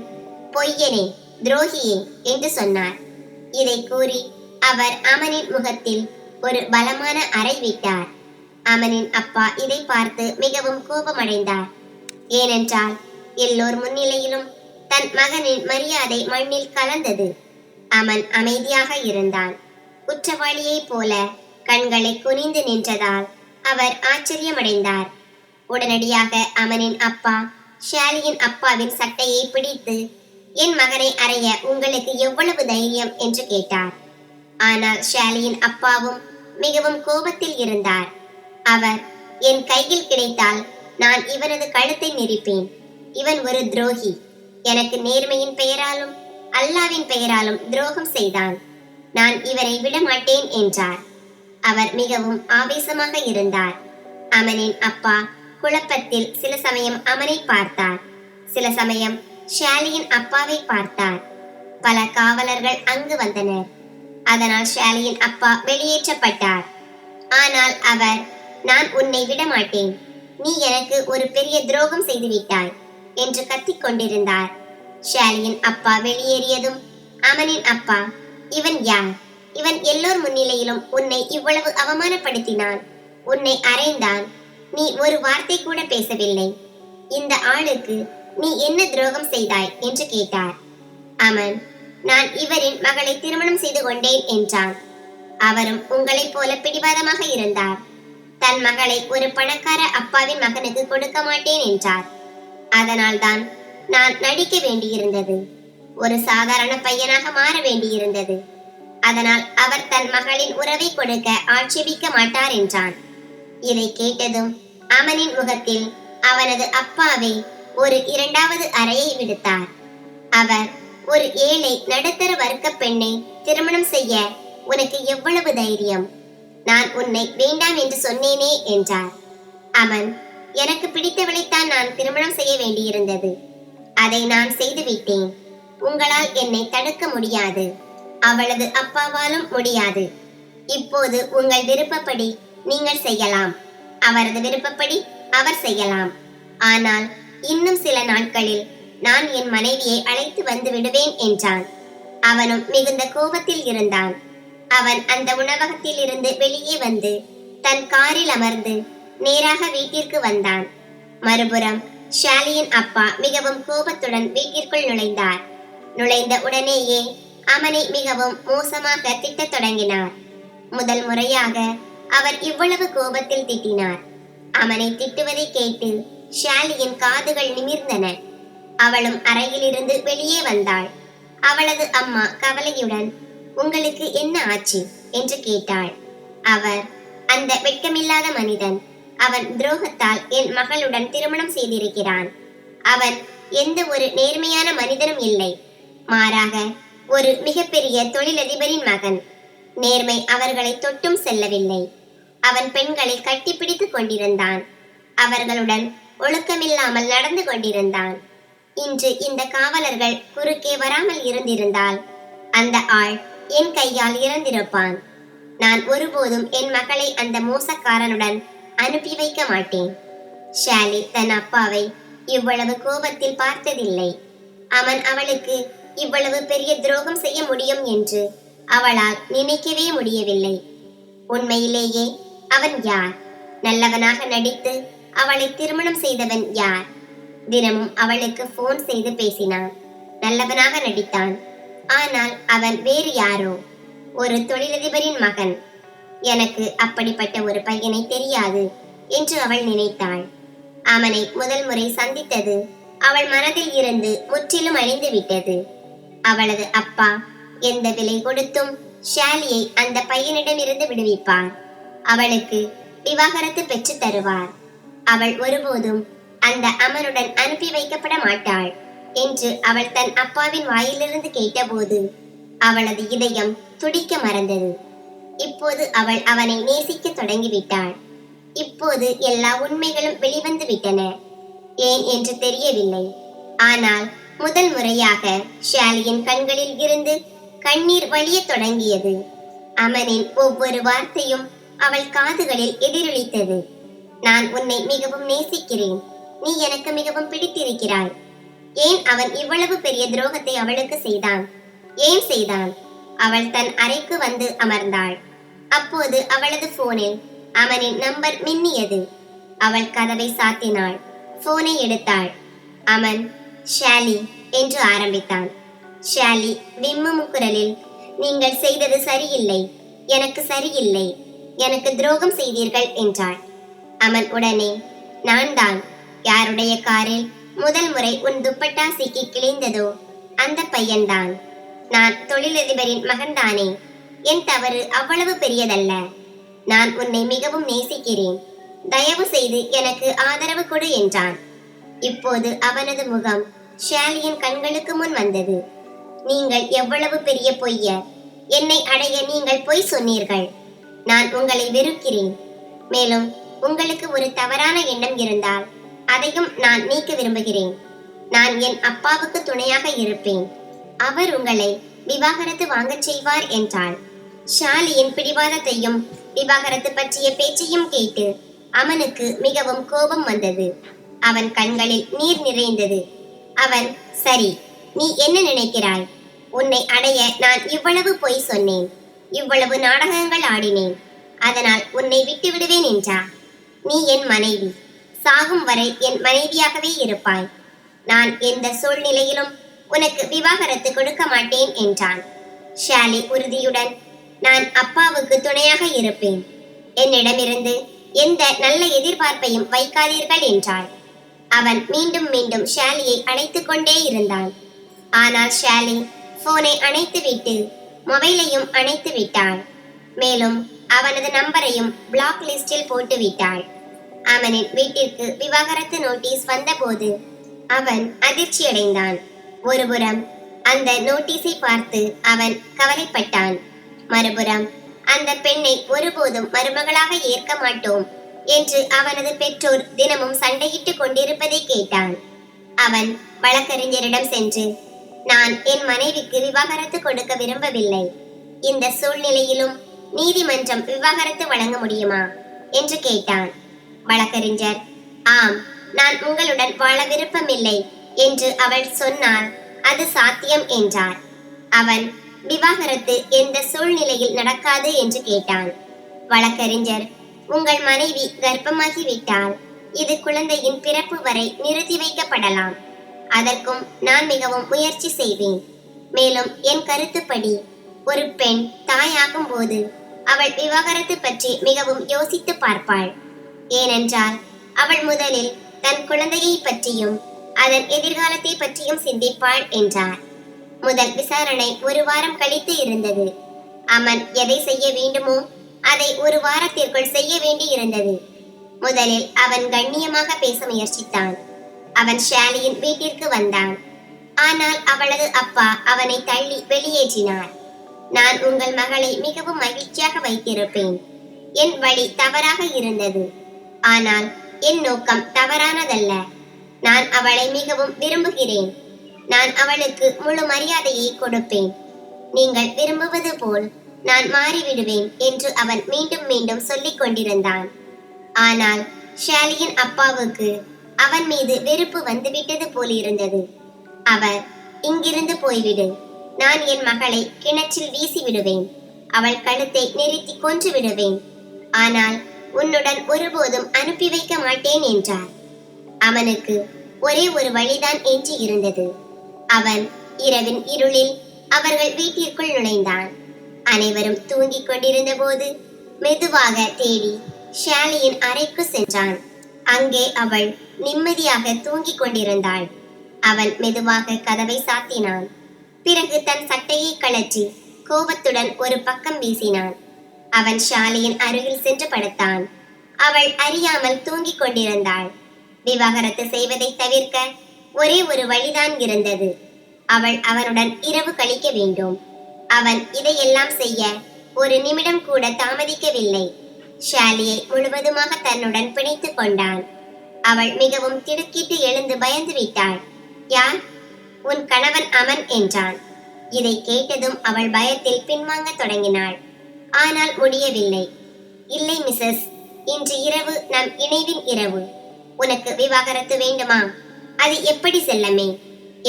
பொய்யனே, துரோகியே என்று சொன்னார். இதை கூறி அவர் அமனின் முகத்தில் ஒரு பலமான அறை விட்டார். அமனின் அப்பா இதை பார்த்து மிகவும் கோபமடைந்தார். ஏனென்றால் எல்லோர் முன்னிலையிலும் தன் மகனின் மரியாதை மண்ணில் கலந்தது. அமன் அமைதியாக இருந்தான். குற்றவாளியைப் போல கண்களை குனிந்து நின்றதால் அவர் ஆச்சரியமடைந்தார். உடனடியாக அமனின் அப்பா ஷாலியின் அப்பாவின் சட்டையை பிடித்து, என் மகனை அறைய உங்களுக்கு எவ்வளவு தைரியம் என்று கேட்டார். ஆனால் ஷாலியின் அப்பாவும் மிகவும் கோபத்தில் இருந்தார். அவர், என் கையில் கிடைத்தால் நான் இவனது கழுத்தை நெரிப்பேன். இவன் ஒரு துரோகி. எனக்கு நேர்மையின் பெயராலும் அல்லாவின் பெயராலும் துரோகம் செய்தான். நான் இவரை விடமாட்டேன் என்றார். அவர் மிகவும் ஆவேசமாக இருந்தார். அமனின் அப்பா குழப்பத்தில் சில சமயம் அமனை பார்த்தார், சில சமயம் ஷாலியின் அப்பாவை பார்த்தார். பல காவலர்கள் அங்கு வந்தனர். அதனால் ஷாலியின் அப்பா வெளியேற்றப்பட்டார். ஆனால் அவர், நான் உன்னை விடமாட்டேன், நீ எனக்கு ஒரு பெரிய துரோகம் செய்துவிட்டாய் என்று கத்திக் கொண்டிருந்தார். ஷாலியின் அப்பா வெளியேறியதும் அமனின் அப்பா, இவன் யார்? இவன் எல்லோர் முன்னிலையிலும் உன்னை இவ்வளவு அவமானப்படுத்தினான், உன்னை அறைந்தான். நீ ஒரு வார்த்தை கூட பேசவில்லை. இந்த ஆளுக்கு நீ என்ன துரோகம் செய்தாய் என்று கேட்டார். அமன், நான் இவரின் மகளை திருமணம் செய்து கொண்டேன் என்றான். அவரும் உங்களைப் போல பிடிவாதமாக இருந்தார். தன் மகளை ஒரு பணக்கார அப்பாவின் மகனுக்கு கொடுக்க மாட்டேன் என்றார். அதனால்தான் நான் நடிக்க வேண்டியிருந்தது. ஒரு சாதாரண பையனாக மாற வேண்டியிருந்தது. அதனால் அவர் தன் மகளின் உறவை கொடுக்க ஆட்சேபிக்க மாட்டார் என்றான். இதை கேட்டதும் அமனின் முகத்தில் அவனது அப்பாவை ஒரு இரண்டாவது அறையை விடுத்தார். அவர், ஒரு ஏழை நடுத்தர வர்க்க பெண்ணை திருமணம் செய்ய உனக்கு எவ்வளவு தைரியம்? நான் உன்னை வேண்டாம் என்று சொன்னேனே என்றார். அமன், எனக்கு பிடித்தவளைத்தான் நான் திருமணம் செய்ய வேண்டியிருந்தது. அதை நான் செய்துவிட்டேன். உங்களால் என்னை தடுக்க முடியாது. அவளது அப்பாவாலும் முடியாது. இப்போது உங்கள் விருப்பப்படி நீங்கள் செய்யலாம். அவரது விருப்பப்படி அவர் செய்யலாம். ஆனால் இன்னும் சில நாட்களில் நான் என் மனைவியை அழைத்து வந்து விடுவேன் என்றான். அவனும் மிகுந்த கோபத்தில் இருந்தான். அவன் அந்த உணவகத்தில் இருந்து வெளியே வந்து தன் காரில் அமர்ந்து நேராக வீட்டிற்கு வந்தான். மறுபுறம் ஷாலியின் அப்பா மிகவும் கோபத்துடன் வீட்டிற்குள் நுழைந்தார். நுழைந்த உடனேயே அமனை மிகவும் மோசமாக திட்டத் தொடங்கினார். முதல் முறையாக அவர் இவ்வளவு கோபத்தில் திட்டினார். அமனை திட்டுவதை கேட்டு ஷாலியின் காதுகள் நிமிர்ந்தன. அவளும் அறையிலிருந்து வெளியே வந்தாள். அவளது அம்மா கவலையுடன், உங்களுக்கு என்ன ஆச்சு என்று கேட்டாள். அவர், அந்த வெட்கமில்லாத மனிதன், அவன் துரோகத்தால் என் மகளுடன் திருமணம் செய்திருக்கிறான். அவன் எந்த ஒரு நேர்மையான மனிதனும் இல்லை. மாறாக ஒரு மிகப்பெரிய தொழிலதிபரின் மகன். நேர்மை அவர்களை தொட்டும் செல்லவில்லை. அவன் பெண்களை கட்டிப்பிடித்துக் கொண்டிருந்தான். அவர்களுடன் ஒழுக்கமில்லாமல் நடந்து கொண்டிருந்தான். இன்று இந்த காவலர்கள் குறுக்கே வராமல் இருந்திருந்தால் அந்த ஆள் என் கையால் இறந்திருப்பான். நான் ஒருபோதும் என் மகளை அந்த மோசக்காரனுடன் அனுப்பி வைக்க மாட்டேன். ஷாலி தன் அப்பாவை இவ்வளவு கோபத்தில் பார்த்ததில்லை. அவன் அவளுக்கு இவ்வளவு பெரிய துரோகம் செய்ய முடியும் என்று அவளால் நினைக்கவே முடியவில்லை. உண்மையிலேயே அவன் யார்? நல்லவனாக நடித்து அவளை திருமணம் செய்தவன் யார்? தினமும் அவளுக்கு போன் செய்து பேசினான். நல்லவனாக நடித்தான். ஆனால் அவன் வேறு யாரோ, ஒரு தொழிலதிபரின் மகன். எனக்கு அப்படிப்பட்ட ஒரு பையனை தெரியாது என்று அவள் நினைத்தாள். அவனை முதல் முறை சந்தித்தது அவள் மனதில் இருந்து முற்றிலும் அழிந்து விட்டது. அவளது அப்பா எந்த விலை கொடுத்தும் ஷாலியை அந்த பையனிடமிருந்து விடுவிப்பார். அவளுக்கு விவாகரத்து பெற்று தருவார். அவள் ஒருபோதும் அந்த அமனுடன் அனுப்பி வைக்கப்பட மாட்டாள் என்று அவள் தன் அப்பாவின் வாயிலிருந்து கேட்டபோது அவளது இதயம் துடிக்க மறந்தது. இப்போது அவள் அவனை நேசிக்க தொடங்கிவிட்டாள். இப்போது எல்லா உண்மைகளும் வெளிவந்து விட்டன. ஏன் என்று தெரியவில்லை. ஆனால் முதல் முறையாக ஷாலியின் கண்களில் இருந்து கண்ணீர் வழியத் தொடங்கியது. அமனின் ஒவ்வொரு வார்த்தையும் அவள் காதுகளில் எதிரொலித்தது. நான் உன்னை மிகவும் நேசிக்கிறேன். நீ எனக்கு மிகவும் பிடித்திருக்கிறாய். ஏன் அவன் இவ்வளவு பெரிய துரோகத்தை அவளுக்கு செய்தான்? ஏன் செய்தான்? அவள் தன் அறைக்கு வந்து அமர்ந்தாள். அப்போது அவளது போனில் அவனின் நம்பர் மின்னியது. அவள் கதவை சாத்தினாள். போனை எடுத்தாள். அமன், ஷாலி என்று ஆரம்பித்தான். ஷாலி விம்மும் குரலில், நீங்கள் செய்தது சரியில்லை, எனக்கு சரியில்லை, எனக்கு துரோகம் செய்தீர்கள் என்றாள். அமன் உடனே, நான் தான். யாருடைய காரில் முதல் முறை உன் துப்பட்டா சிக்கி கிழிந்ததோ அந்த பையன்தான். நான் தொழிலதிபரின் மகன்தானே. என் தவறு அவ்வளவு பெரியதல்ல. நான் உன்னை மிகவும் நேசிக்கிறேன். தயவு செய்து எனக்கு ஆதரவு கொடு என்றான். இப்போது அவனது முகம் ஷாலியின் கண்களுக்கு முன் வந்தது. நீங்கள் எவ்வளவு பெரிய பொய்யர்! என்னை அடைய நீங்கள் பொய் சொன்னீர்கள். நான் உங்களை வெறுக்கிறேன். மேலும் உங்களுக்கு ஒரு தவறான எண்ணம் இருந்தால் அதையும் நான் நீக்க விரும்புகிறேன். நான் என் அப்பாவுக்கு துணையாக இருப்பேன். அவர் உங்களை விவாகரத்து வாங்கச் செய்வார் என்றாள். ஷாலியின் பிடிவாதத்தையும் விவாகரத்து பற்றிய பேச்சையும் கேட்டு அமனுக்கு மிகவும் கோபம் வந்தது. அவன் கண்களில் நீர் நிறைந்தது. அவன், சரி, நீ என்ன நினைக்கிறாய்? உன்னை அடைய நான் இவ்வளவு பொய் சொன்னேன், இவ்வளவு நாடகங்கள் ஆடினேன், அதனால் உன்னை விட்டு விடுவேன் என்றா? நீ என் மனைவி. சாகும் வரை என் மனைவியாகவே இருப்பாய். நான் எந்த சூழ்நிலையிலும் உனக்கு விவாகரத்து கொடுக்க மாட்டேன் என்றான். ஷாலி உறுதியுடன், நான் அப்பாவுக்கு துணையாக இருப்பேன். என்னிடமிருந்து எந்த நல்ல எதிர்பார்ப்பையும் வைக்காதீர்கள் என்றாள். அவன் மீண்டும் மீண்டும் ஷாலியை அழைத்துக் கொண்டே இருந்தான். ஆனால் ஷாலி போனை அணைத்துவிட்டு மொபைலையும் அணைத்து விட்டாள். மேலும் அவனது நம்பரையும் பிளாக் லிஸ்டில் போட்டு விட்டாள். அவனின் வீட்டிற்கு விவாகரத்து நோட்டீஸ் வந்தபோது அவன் அதிர்ச்சியடைந்தான். ஒருபுறம் அந்த நோட்டீஸை பார்த்து அவன் கவலைப்பட்டான். மறுபுறம் அந்த பெண்ணை ஒருபோதும் மருமகளாக ஏற்க மாட்டோம் என்று அவனது பெற்றோர் தினமும் சண்டையிட்டுக் கொண்டிருப்பதை கேட்டான். அவன் வழக்கறிஞரிடம் சென்று, நான் என் மனைவிக்கு விவாகரத்து கொடுக்க விரும்பவில்லை. இந்த சூழ்நிலையிலும் நீதிமன்றம் விவாகரத்து வழங்க முடியுமா என்று கேட்டான். வழக்கறிஞர், ஆம், நான் உங்களுடன் வாழ விருப்பமில்லை என்று அவள் சொன்னால் அது சாத்தியம் என்றார். அவன், விவாகரத்து எந்த சூழ்நிலையில் நடக்காது என்று கேட்டான். வழக்கறிஞர், உங்கள் மனைவி கர்ப்பமாகிவிட்டால் இது குழந்தையின் பிறப்பு வரை நிறுத்தி வைக்கப்படலாம். அதற்கும் நான் மிகவும் முயற்சி செய்வேன். மேலும் என் கருத்துப்படி ஒரு பெண் தாயாகும் போது அவள் விவாகரத்து பற்றி மிகவும் யோசித்து பார்ப்பாள். ஏனென்றால் அவள் முதலில் தன் குழந்தையை பற்றியும் அதன் எதிர்காலத்தை பற்றியும் சிந்திப்பாள் என்றார். முதல் விசாரணை ஒரு வாரம் கழித்து இருந்தது. அமன் எதை செய்ய வேண்டுமோ அதை ஒரு வாரத்திற்குள் செய்ய வேண்டி இருந்தது. முதலில் அவன் கண்ணியமாக பேச முயற்சித்தான். அவன் ஷாலியின் வீட்டிற்கு வந்தான். ஆனால் அவளது அப்பா அவனை தள்ளி வெளியேற்றினார். நான் உங்கள் மகளை மிகவும் மகிழ்ச்சியாக வைத்திருப்பேன். என் வழி தவறாக இருந்தது. ஆனால் என் நோக்கம் தவறானதல்ல. நான் அவளை மிகவும் விரும்புகிறேன். நான் அவளுக்கு முழு மரியாதையை கொடுப்பேன். நீங்கள் விரும்புவது போல் நான் மாறிவிடுவேன் என்று அவன் மீண்டும் மீண்டும் சொல்லிக் கொண்டிருந்தான். ஆனால் ஷாலியின் அப்பாவுக்கு அவன் மீது வெறுப்பு வந்துவிட்டது போலிருந்தது. அவர், இங்கிருந்து போய்விடு. நான் என் மகளை கிணற்றில் வீசி விடுவேன். அவள் கழுத்தை நெரித்தி கொன்று விடுவேன். ஆனால் உன்னுடன் ஒருபோதும் அனுப்பி வைக்க மாட்டேன் என்றார். அவனுக்கு ஒரே ஒரு வழிதான் எஞ்சி இருந்தது. அவன் இரவின் இருளில் அவர்கள் வீட்டிற்குள் நுழைந்தான். அனைவரும் தூங்கிக் கொண்டிருந்த போது மெதுவாக தேடி ஷாலியின் அறைக்கு சென்றான். அங்கே அவள் நிம்மதியாக தூங்கிக் கொண்டிருந்தாள். அவன் மெதுவாக கதவை சாத்தினான். பிறகு தன் சட்டையை கழற்றி கோபத்துடன் ஒரு பக்கம் வீசினான். அவன் ஷாலியின் அருகில் சென்று படுத்தான். அவள் அறியாமல் தூங்கிக் கொண்டிருந்தாள். விவாகரத்து செய்வதை தவிர்க்க ஒரே ஒரு வழிதான் இருந்தது. அவள் அவனுடன் இரவு கழிக்க வேண்டும். அவன் இதையெல்லாம் செய்ய ஒரு நிமிடம் கூட தாமதிக்கவில்லை. ஷாலியை முழுவதுமாக தன்னுடன் பிணைத்துக் கொண்டான். அவள் மிகவும் திடுக்கிட்டு எழுந்து பயந்து விட்டாள். யார்? உன் கணவன் அமன் என்றான். இதை கேட்டதும் அவள் பயத்தில் பின்வாங்க தொடங்கினாள். ஆனால் முடியவில்லை. இல்லை மிஸ்ஸஸ், இன்று இரவு நம் இணைவின் இரவு. உனக்கு விவாகரத்து வேண்டுமா? அது எப்படி செல்லமே?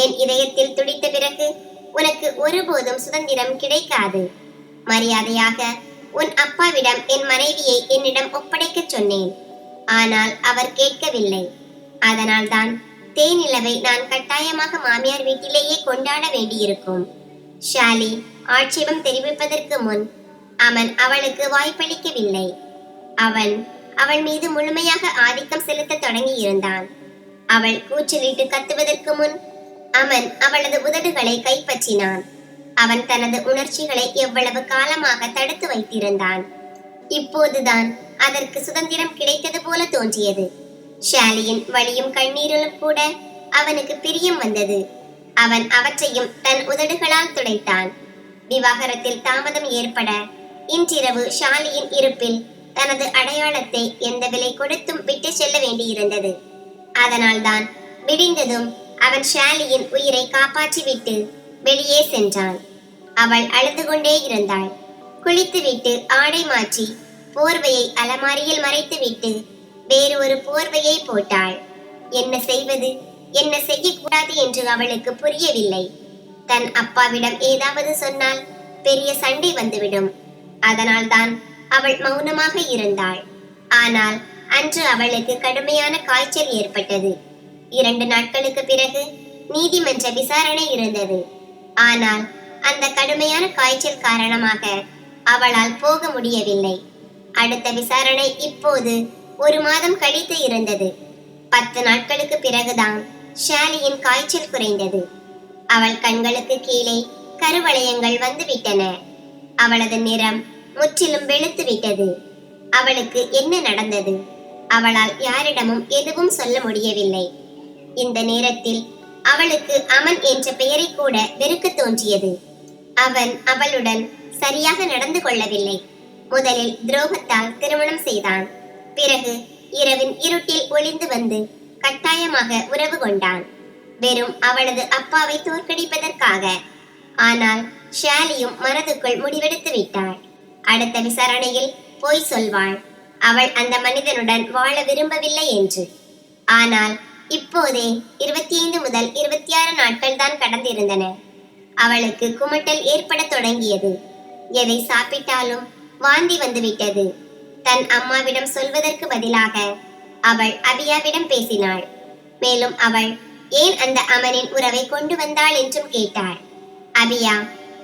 என் இதயத்தில் துடித்த பிறகு உனக்கு ஒருபோதும் சுதந்திரம் கிடைக்காது. மரியாதையாக உன் அப்பாவிடம் என் மனைவியை என்னிடம் ஒப்படைக்க சொன்னேன். ஆனால் அவர் கேட்கவில்லை. அதனால்தான் தேனிலவை நான் கட்டாயமாக மாமியார் வீட்டிலேயே கொண்டாட வேண்டியிருக்கும். ஷாலி ஆட்சேபம் தெரிவிப்பதற்கு முன் அமன் அவளுக்கு வாய்ப்பளிக்கவில்லை. அவன் அவள் மீது முழுமையாக ஆதிக்கம் செலுத்த தொடங்கி இருந்தான். அவள் கூச்சலிட்டு கத்துவதற்கு முன் அமன் அவளது உதடுகளை கைப்பற்றினான். அவன் தனது உணர்ச்சிகளை எவ்வளவு காலமாக தடுத்து வைத்திருந்தான். இப்போதுதான் அதற்கு சுதந்திரம் கிடைத்தது போல தோன்றியது. ஷாலியின் வலியும் கண்ணீரிலும் கூட அவனுக்கு பிரியம் வந்தது. அவன் அவற்றையும் தன் உதடுகளால் துடைத்தான். விவாகரத்தில் தாமதம் ஏற்பட இன்றிரவு ஷாலியின் இருப்பில் தனது அடையாளத்தை எந்த விலை கொடுத்தும் விட்டு செல்ல வேண்டியிருந்தது. அதனால்தான் விடிந்ததும் அவன் ஷாலியின் உயிரை காப்பாற்றிவிட்டு வெளியே சென்றான். அவள் அழுது கொண்டே இருந்தாள். குளித்துவிட்டு ஆடை மாற்றி போர்வையை அலமாரியில் மறைத்துவிட்டு வேறு ஒரு போர்வையை போட்டாள். என்ன செய்வது, என்ன செய்யக்கூடாது என்று அவளுக்கு புரியவில்லை. தன் அப்பாவிடம் ஏதாவது சொன்னால் பெரிய சண்டை வந்துவிடும். அதனால்தான் அவள் மௌனமாக இருந்தாள். ஆனால் அன்று அவளுக்கு கடுமையான காய்ச்சல் ஏற்பட்டது. 2 நாட்களுக்கு பிறகு நீதிமன்ற விசாரணை இருந்தது. ஆனால் அந்த கடுமையான காய்ச்சல் காரணமாக அவளால் போக முடியவில்லை. அடுத்த விசாரணை இப்போது 1 மாதம் கழித்து இருந்தது. 10 நாட்களுக்கு பிறகுதான் ஷாலியின் காய்ச்சல் குறைந்தது. அவள் கண்களுக்கு கீழே கருவளையங்கள் வந்துவிட்டன. அவளது நிறம் முற்றிலும் வெளுத்து விட்டது. அவளுக்கு என்ன நடந்தது? அவளால் யாரிடமும் எதுவும் சொல்ல முடியவில்லை. இந்த நேரத்தில் அவளுக்கு அமன் என்ற பெயரை கூட வெறுக்க தோன்றியது. அவன் அவளுடன் சரியாக நடந்து கொள்ளவில்லை. முதலில் துரோகத்தால் திருமணம் செய்தான். பிறகு இரவின் இருட்டில் ஒளிந்து வந்து கட்டாயமாக உறவு கொண்டான், வெறும் அவளது அப்பாவை தோற்கடிப்பதற்காக. ஆனால் ஷாலியும் மனதுக்குள் முடிவெடுத்து விட்டாள். அடுத்த விசாரணையில் போய் சொல்வாள் அவள் அந்த மனிதனுடன் வாழ விரும்பவில்லை என்று. ஆனால் இப்போதே 25 முதல் 26 நாட்கள் தான் கடந்திருந்தன. அவளுக்கு குமட்டல் ஏற்பட தொடங்கியது. எதை சாப்பிட்டாலும் வாந்தி வந்துவிட்டது. தன் அம்மாவிடம் சொல்வதற்கு பதிலாக அவள் அபியாவிடம் பேசினாள். மேலும் அவள் ஏன் அந்த அமனின் உறவை கொண்டு வந்தாள் என்றும் கேட்டாள். அபியா,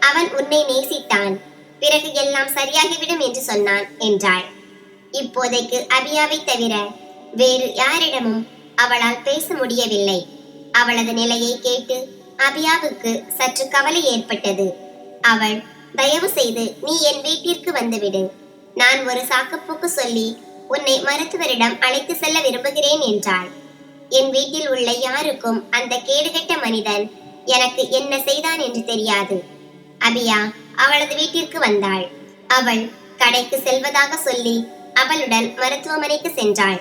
அவன் உன்னை நேசித்தான், பிறகு எல்லாம் சரியாகிவிடும் என்று சொன்னான் என்றாள். இப்போதைக்கு அபியாவை தவிர வேறு யாரிடமும் அவளால் பேச முடியவில்லை. அவளது நிலையை கேட்டு அபியாவுக்கு சற்று கவலை ஏற்பட்டது. அவள், தயவு செய்து நீ என் வீட்டிற்கு வந்துவிடு. நான் ஒரு சாக்குப்போக்கு சொல்லி உன்னை மருத்துவரிடம் அழைத்து செல்ல விரும்புகிறேன் என்றாள். என் வீட்டில் உள்ள யாருக்கும் அந்த கேடுகெட்ட மனிதன் எனக்கு என்ன செய்தான் என்று தெரியாது. அபியா அவளது வீட்டிற்கு வந்தாள். அவள் கடைக்கு செல்வதாக சொல்லி அவளுடன் மருத்துவமனைக்கு சென்றாள்.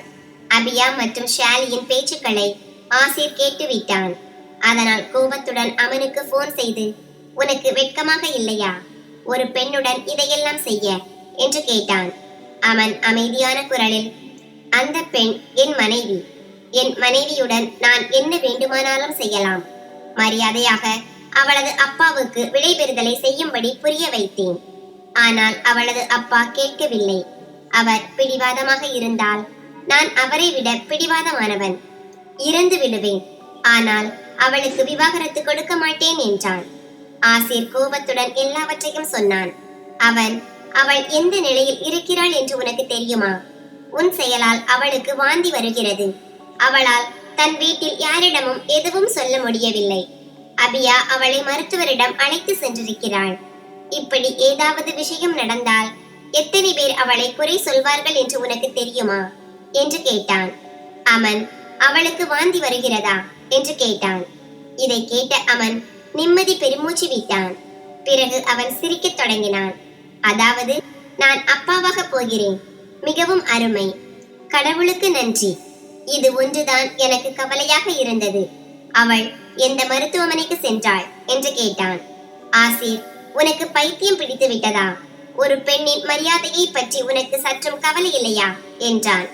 அபியா மற்றும் ஷாலியின் பேச்சுக்களை ஆசிர் கேட்டுவிட்டான். அதனால் கோபத்துடன் அமனுக்கு போன் செய்து, உனக்கு வெட்கமாக இல்லையா ஒரு பெண்ணுடன் இதையெல்லாம் செய்ய என்று கேட்டான். அவன் அமைதியான குரலில், அந்த பெண் என் மனைவி. என் மனைவியுடன் நான் என்ன வேண்டுமானாலும் செய்யலாம். மரியாதையாக அவளது அப்பாவுக்கு விடைபெறுதலை செய்யும்படி புரிய வைத்தேன். ஆனால் அவளது அப்பா கேட்கவில்லை. அவர் பிடிவாதமாக இருந்தால் நான் அவரை விட பிடிவாதமானவன். இறந்து விடுவேன். ஆனால் அவளுக்கு விவாகரத்து கொடுக்க மாட்டேன் என்றான். ஆசிர் கோபத்துடன் எல்லாவற்றையும் சொன்னான். அவள் எந்த நிலையில் இருக்கிறாள் என்று உனக்கு தெரியுமா? உன் செயலால் அவளுக்கு வாந்தி வருகிறது. அவளால் தன் வீட்டில் யாரிடமும் எதுவும் சொல்ல முடியவில்லை. அபியா அவளை மருத்துவரிடம் அழைத்து சென்றிருக்கிறாள். இப்படி ஏதாவது விஷயம் நடந்தால் எத்தனை பேர் அவளை குறை சொல்வார்கள் என்று உனக்கு தெரியுமா என்று கேட்டான். அமன், அவளுக்கு வாந்தி வருகிறதா என்று கேட்டான். இதை கேட்ட அமன் நிம்மதி பெருமூச்சு விட்டான். பிறகு அவன் சிரிக்கத் தொடங்கினான். அதாவது, நான் அப்பாவாக போகிறேன். மிகவும் அருமை. கடவுளுக்கு நன்றி. இது ஒன்றுதான் எனக்கு கவலையாக இருந்தது. அவள் எந்த மருத்துவமனைக்கு சென்றாள் என்று கேட்டான். ஆசிர், உனக்கு பைத்தியம் பிடித்து விட்டதா? ஒரு பெண்ணின் மரியாதையை பற்றி உனக்கு சற்றும் கவலை இல்லையா என்றான்.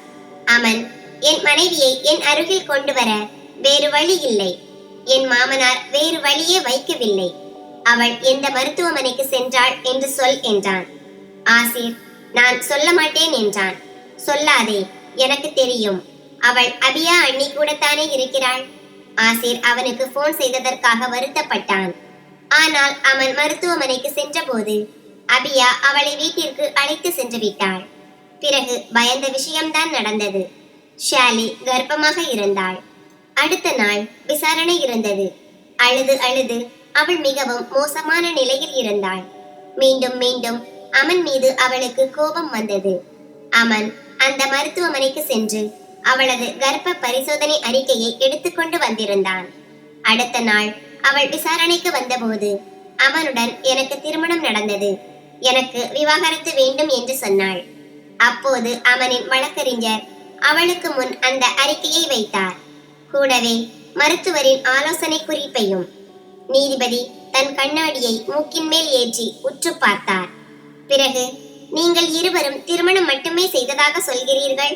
அமன், என் மனைவியை என் அருகில் கொண்டு வர வேறு வழி இல்லை. என் மாமனார் வேறு வழியே வைக்கவில்லை. அவள் எந்த மருத்துவமனைக்கு சென்றாள் என்று சொல் என்றான். ஆசிர், நான் சொல்ல மாட்டேன் என்றான். சொல்லாதே, எனக்கு தெரியும். அவள் அபியா அண்ணி கூடத்தானே இருக்கிறாள். ஆசிர் அவனுக்கு போன் செய்ததற்காக வருத்தப்பட்டான். ஆனால் அவன் மருத்துவமனைக்கு சென்றபோது அபியா அவளை வீட்டிற்கு அழைத்து சென்று விட்டாள். பிறகு பயந்த விஷயம்தான் நடந்தது. ஷாலி கர்ப்பமாக இருந்தாள். அடுத்த நாள் விசாரணை இருந்தது. அழுது அழுது அவள் மிகவும் மோசமான நிலையில் இருந்தாள். மீண்டும் மீண்டும் அமன் மீது அவளுக்கு கோபம் வந்தது. அமன் அந்த மருத்துவமனைக்கு சென்று அவளது கர்ப்ப பரிசோதனை அறிக்கையை எடுத்துக்கொண்டு வந்திருந்தான். அடுத்த நாள் அவள் விசாரணைக்கு வந்தபோது அவனுடன் எனக்கு திருமணம் நடந்தது, எனக்கு விவாகரத்து வேண்டும் என்று சொன்னாள். அப்போது அவனின் வழக்கறிஞர் அவளுக்கு முன் அந்த அறிக்கையை வைத்தார். கூடவே மருத்துவரின் ஆலோசனை குறிப்பையும். நீதிபதி தன் கண்ணாடியை மூக்கின் மேல் ஏற்றி உற்று பார்த்தார். பிறகு, நீங்கள் இருவரும் திருமணம் மட்டுமே செய்ததாக சொல்கிறீர்கள்.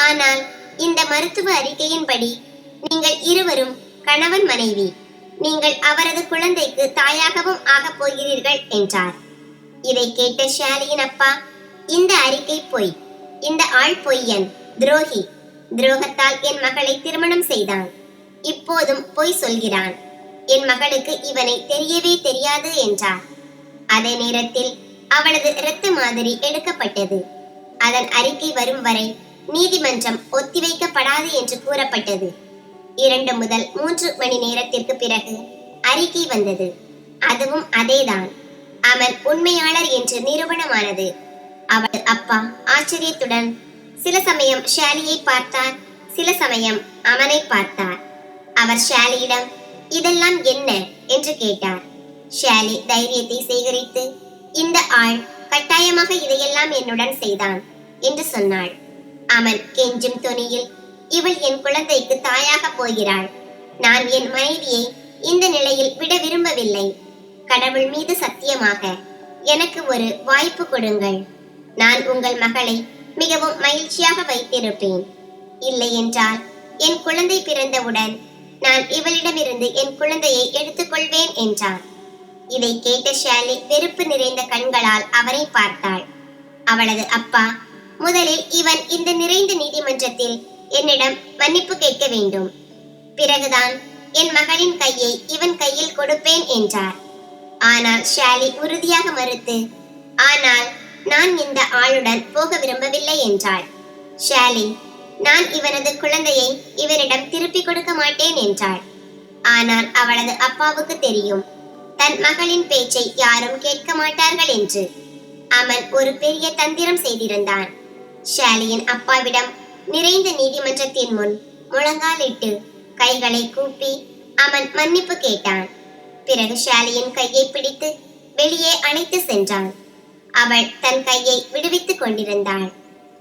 ஆனால் இந்த மருத்துவ அறிக்கையின்படி நீங்கள் இருவரும் கணவன் மனைவி. நீங்கள் அவரது குழந்தைக்கு தாயாகவும் ஆகப் போகிறீர்கள் என்றார். இதை கேட்ட ஷாலியின் அப்பா, இந்த அறிக்கை பொய், இந்த ஆள் பொய்யன், துரோகி. துரோகத்தால் என் மகளை திருமணம் செய்தான், இப்போதும் பொய் சொல்கிறான். என் மகளுக்கு இவனை தெரியவே தெரியாது என்றார். அதே நேரத்தில் அவளது இரத்த மாதிரி எடுக்கப்பட்டது. அதன் அறிக்கை வரும் வரை நீதிமன்றம் ஒத்திவைக்கப்படாது என்று கூறப்பட்டது. 2 முதல் 3 மணி நேரத்திற்கு பிறகு அறிக்கை வந்தது. அதுவும் அதேதான். அவன் உண்மையாளர் என்று நிரூபணமானது. அவள் அப்பா ஆச்சரியத்துடன் சில சமயம் ஷாலியை பார்த்தார், சில சமயம் அமனை பார்த்தார். அவர் ஷாலியிடம் இதெல்லாம் என்ன என்று கேட்டார். ஷாலி தைரியத்தை சேகரித்து, இந்த ஆள் கட்டாயமாக இதையெல்லாம் என்னுடன் செய்தான் என்று சொன்னாள். அமன் கெஞ்சும் தொனியில், இவள் என் குழந்தைக்கு தாயாக போகிறாள். நான் என் மனைவியை இந்த நிலையில் விட விரும்பவில்லை. கடவுள் மீது சத்தியமாக எனக்கு ஒரு வாய்ப்பு கொடுங்கள். நான் உங்கள் மகளை மிகவும் மகிழ்ச்சியாக வைத்திருப்பேன். இல்லை என்றால் என் குழந்தை பிறந்தவுடன் நான் இவளிடமிருந்து என் குழந்தையை எடுத்துக்கொள்வேன் என்றார். இதை கேட்ட ஷாலி வெறுப்பு நிறைந்த கண்களால் அவரை பார்த்தாள். அவளது அப்பா, முதலில் இவன் இந்த நிறைந்த நீதிமன்றத்தில் என்னிடம் மன்னிப்பு கேட்க வேண்டும். பிறகுதான் என் மகளின் கையை இவன் கையில் கொடுப்பேன் என்றார். ஆனால் ஷாலி உறுதியாக மறுத்து, ஆனால் நான் இந்த ஆளுடன் போக விரும்பவில்லை என்றாள். ஷாலி, நான் இவனது குழந்தையை இவனிடம் திருப்பி கொடுக்க மாட்டேன் என்றாள். ஆனால் அவளது அப்பாவுக்கு தெரியும், தன் மகளின் பேச்சை யாரும் கேட்க மாட்டார்கள் என்று. அவன் ஒரு பெரிய தந்திரம் செய்திருந்தான். ஷாலியின் அப்பாவிடம் நிறைந்த நீதிமன்றத்தின் முன் முழங்காலிட்டு கைகளை கூப்பி அவன் மன்னிப்பு கேட்டான். பிறகு ஷாலியின் கையை பிடித்து வெளியே அழைத்து சென்றான். அவள் தன் கையை விடுவித்துக் கொண்டிருந்தாள்.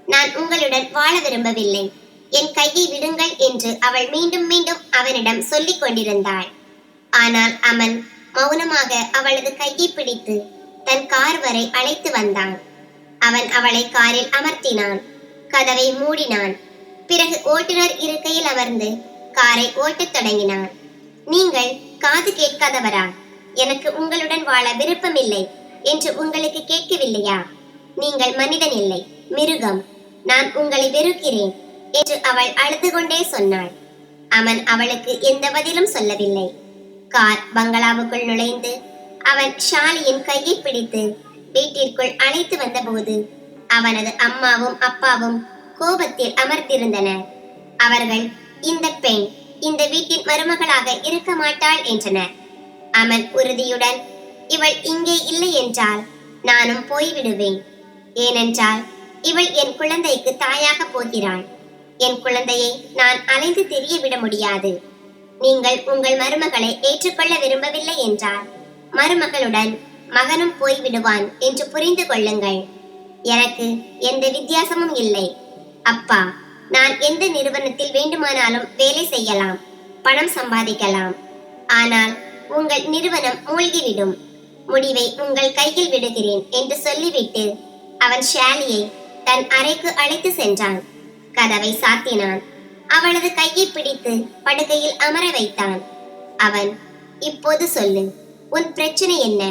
நான் உங்களுடன் வாழ விரும்பவில்லை, என் கையை விடுங்கள் என்று அவள் மீண்டும் மீண்டும் அவனிடம் சொல்லிக் கொண்டிருந்தாள். ஆனால் அவன் மௌனமாக அவளது கையை பிடித்து தன் கார் வரை அழைத்து வந்தான். அவன் அவளை காரில் அமர்த்தினான், கதவை மூடினான். பிறகு ஓட்டுநர் இருக்கையில் அமர்ந்து காரை ஓட்டத் தொடங்கினான். நீங்கள் காது கேட்காதவரா? எனக்கு உங்களுடன் வாழ விருப்பமில்லை என்று உங்களுக்கு கேட்கவில்லையா? நீங்கள் மனிதன் இல்லை, மிருகம். நான் உங்களை வெறுக்கிறேன் என்று அவள் அழுது கொண்டே சொன்னாள். அவன் அவளுக்கு எந்த பதிலும் சொல்லவில்லை. கார் பங்களாவுக்குள் நுழைந்து அவன் ஷாலியின் கையை பிடித்து வீட்டிற்குள் அழைத்து வந்தபோது அவனது அம்மாவும் அப்பாவும் கோபத்தில் அமர்ந்திருந்தனர். அவர்கள், இந்த பெண் இந்த வீட்டின் மருமகளாக இருக்க மாட்டாள் என்றனர். அவன் உறுதியுடன், இவள் இங்கே இல்லை என்றால் நானும் போய்விடுவேன். ஏனென்றால் இவள் என் குழந்தைக்கு தாயாக போகிறாள். என் குழந்தையை நான் அலைந்து தெரிய விட முடியாது. நீங்கள் உங்கள் மருமகளை ஏற்றுக்கொள்ள விரும்பவில்லை என்றால் மருமகளுடன் மகனும் போய்விடுவான் என்று புரிந்து கொள்ளுங்கள். எனக்கு எந்த வித்தியாசமும் இல்லை. அப்பா, நான் எந்த நிறுவனத்தில் வேண்டுமானாலும் வேலை செய்யலாம், பணம் சம்பாதிக்கலாம். ஆனால் உங்கள் நிறுவனம் மூழ்கிவிடும். முடிவை உங்கள் கையில் விடுகிறேன் என்று சொல்லிவிட்டு அவன் ஷாலியை தன் அறைக்கு அழைத்து சென்றான். கதவை சாத்தினான். அவளது கையை பிடித்து படுக்கையில் அமர வைத்தான். அவன், இப்போது சொல்லு, உன் பிரச்சனை என்ன?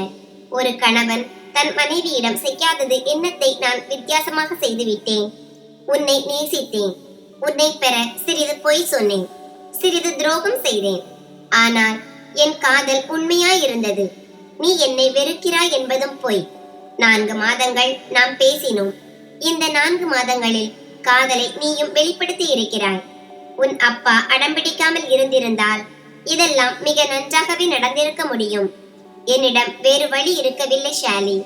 ஒரு கணவன் தன் மனைவியிடம் செய்யாதது என்னத்தை நான் வித்தியாசமாக செய்துவிட்டேன்? உன்னை நேசித்தேன். உன்னை பெற சிறிது பொய் சொன்னேன். சிறிது துரோகம் செய்தேன். ஆனால் என் காதல் உண்மையாயிருந்தது. நீ என்னை வெறுக்கிறாய் என்பதும் பொய். 4 மாதங்கள் நாம் பேசினோம். இந்த 4 மாதங்களில் காதலை நீயும் வெளிப்படுத்தி இருக்கிறாய். உன் அப்பா அடம்பிடிக்காமல் இருந்திருந்தால் இதெல்லாம் மிக நன்றாகவே நடந்திருக்க முடியும். என்னிடம் வேறு வழி இருக்கவில்லை ஷாலி.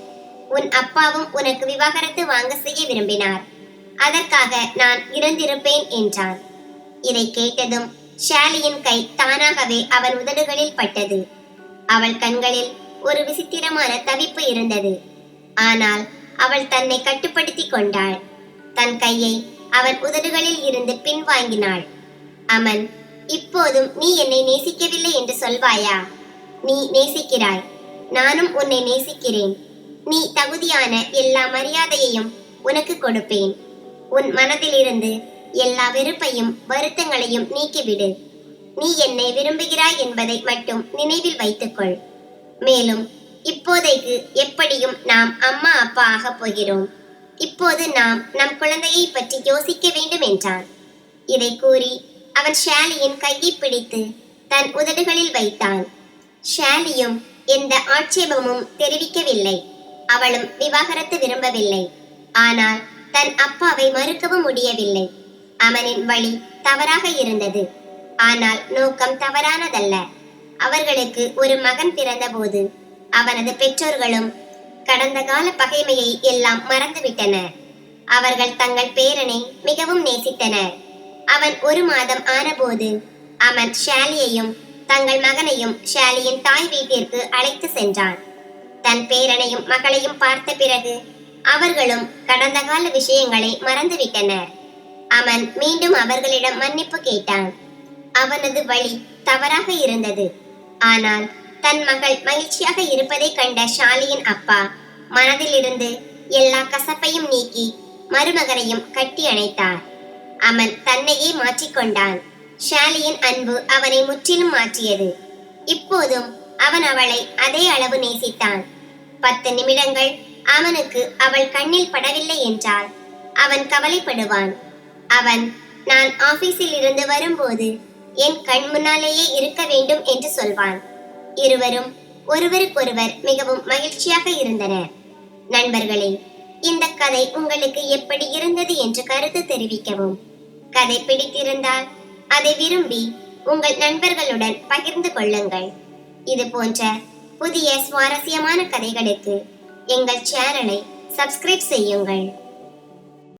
உன் அப்பாவும் உனக்கு விவாகரத்து வாங்க செய்ய விரும்பினார். அதற்காக நான் இருந்திருப்பேன் என்றான். இதை கேட்டதும் ஷாலியின் கை தானாகவே அவன் உதடுகளில் பட்டது. அவள் கண்களில் ஒரு விசித்திரமான தவிப்பு இருந்தது. ஆனால் அவள் தன்னை கட்டுப்படுத்தி கொண்டாள். தன் கையை அவன் உதடுகளில் இருந்து பின்வாங்கினாள். அமன், இப்போதும் நீ என்னை நேசிக்கவில்லை என்று சொல்வாயா? நீ நேசிக்கிறாய். நானும் உன்னை நேசிக்கிறேன். நீ தகுதியான எல்லா மரியாதையையும் உனக்கு கொடுப்பேன். உன் மனதிலிருந்து எல்லா வெறுப்பையும் வருத்தங்களையும் நீக்கிவிடு. நீ என்னை விரும்புகிறாய் என்பதை மட்டும் நினைவில் வைத்துக்கொள். மேலும் இப்போதைக்கு எப்படியும் நாம் அம்மா அப்பா ஆகப் போகிறோம். இப்போது நாம் நம் குழந்தையை பற்றி யோசிக்க வேண்டும் என்றான். இதை கூறி அவன் ஷாலியின் கையை பிடித்து தன் உதடுகளில் வைத்தான். ஷாலியும் எந்த ஆட்சேபமும் தெரிவிக்கவில்லை. அவளும் விவாகரத்து விரும்பவில்லை. ஆனால் தன் அப்பாவை மறுக்கவும் முடியவில்லை. அவனின் வழி தவறாக இருந்தது. ஆனால் நோக்கம் தவறானதல்ல. அவர்களுக்கு ஒரு மகன் பிறந்தபோது அவனது பெற்றோர்களும் கடந்த கால பகைமையை எல்லாம் மறந்துவிட்டனர். அவர்கள் தங்கள் பேரனை மிகவும் நேசித்தனர். அவன் 1 மாதம் ஆனபோது அவன் ஷாலியையும் தங்கள் மகனையும் ஷாலியின் தாய் வீட்டிற்கு அழைத்து சென்றான். தன் பேரனையும் மகளையும் பார்த்த பிறகு அவர்களும் கடந்த கால விஷயங்களை மறந்துவிட்டனர். அவன் மீண்டும் அவர்களிடம் மன்னிப்பு கேட்டான். அவனது வழி தவறாக இருந்தது. ஆனால் தன் மகள் மகிழ்ச்சியாக இருப்பதை கண்ட ஷாலியின் அப்பா மனதிலிருந்து எல்லா கசப்பையும் நீக்கி மருமகனையும் கட்டி அணைத்தார். அவன் தன்னையே மாற்றிக்கொண்டான். ஷாலியின் அன்பு அவனை முற்றிலும் மாற்றியது. இப்போதும் அவன் அவளை அதே அளவு நேசித்தான். 10 நிமிடங்கள் அவனுக்கு அவள் கண்ணில் படவில்லை என்றால் அவன் கவலைப்படுவான். அவன், நான் ஆபீஸில் இருந்து வரும்போது என் கண் முன்னாலேயே இருக்க வேண்டும் என்று சொல்வான். இருவரும் ஒருவருக்கொருவர் மிகவும் மகிழ்ச்சியாக இருந்தனர். நண்பர்களே, இந்த கதை உங்களுக்கு எப்படி இருந்தது என்று கருத்து தெரிவிக்கவும். கதை பிடித்திருந்தால் அதை விரும்பி உங்கள் நண்பர்களுடன் பகிர்ந்து கொள்ளுங்கள். இது போன்ற புதிய சுவாரஸ்யமான கதைகளுக்கு எங்கள் சேனலை சப்ஸ்கிரைப் செய்யுங்கள்.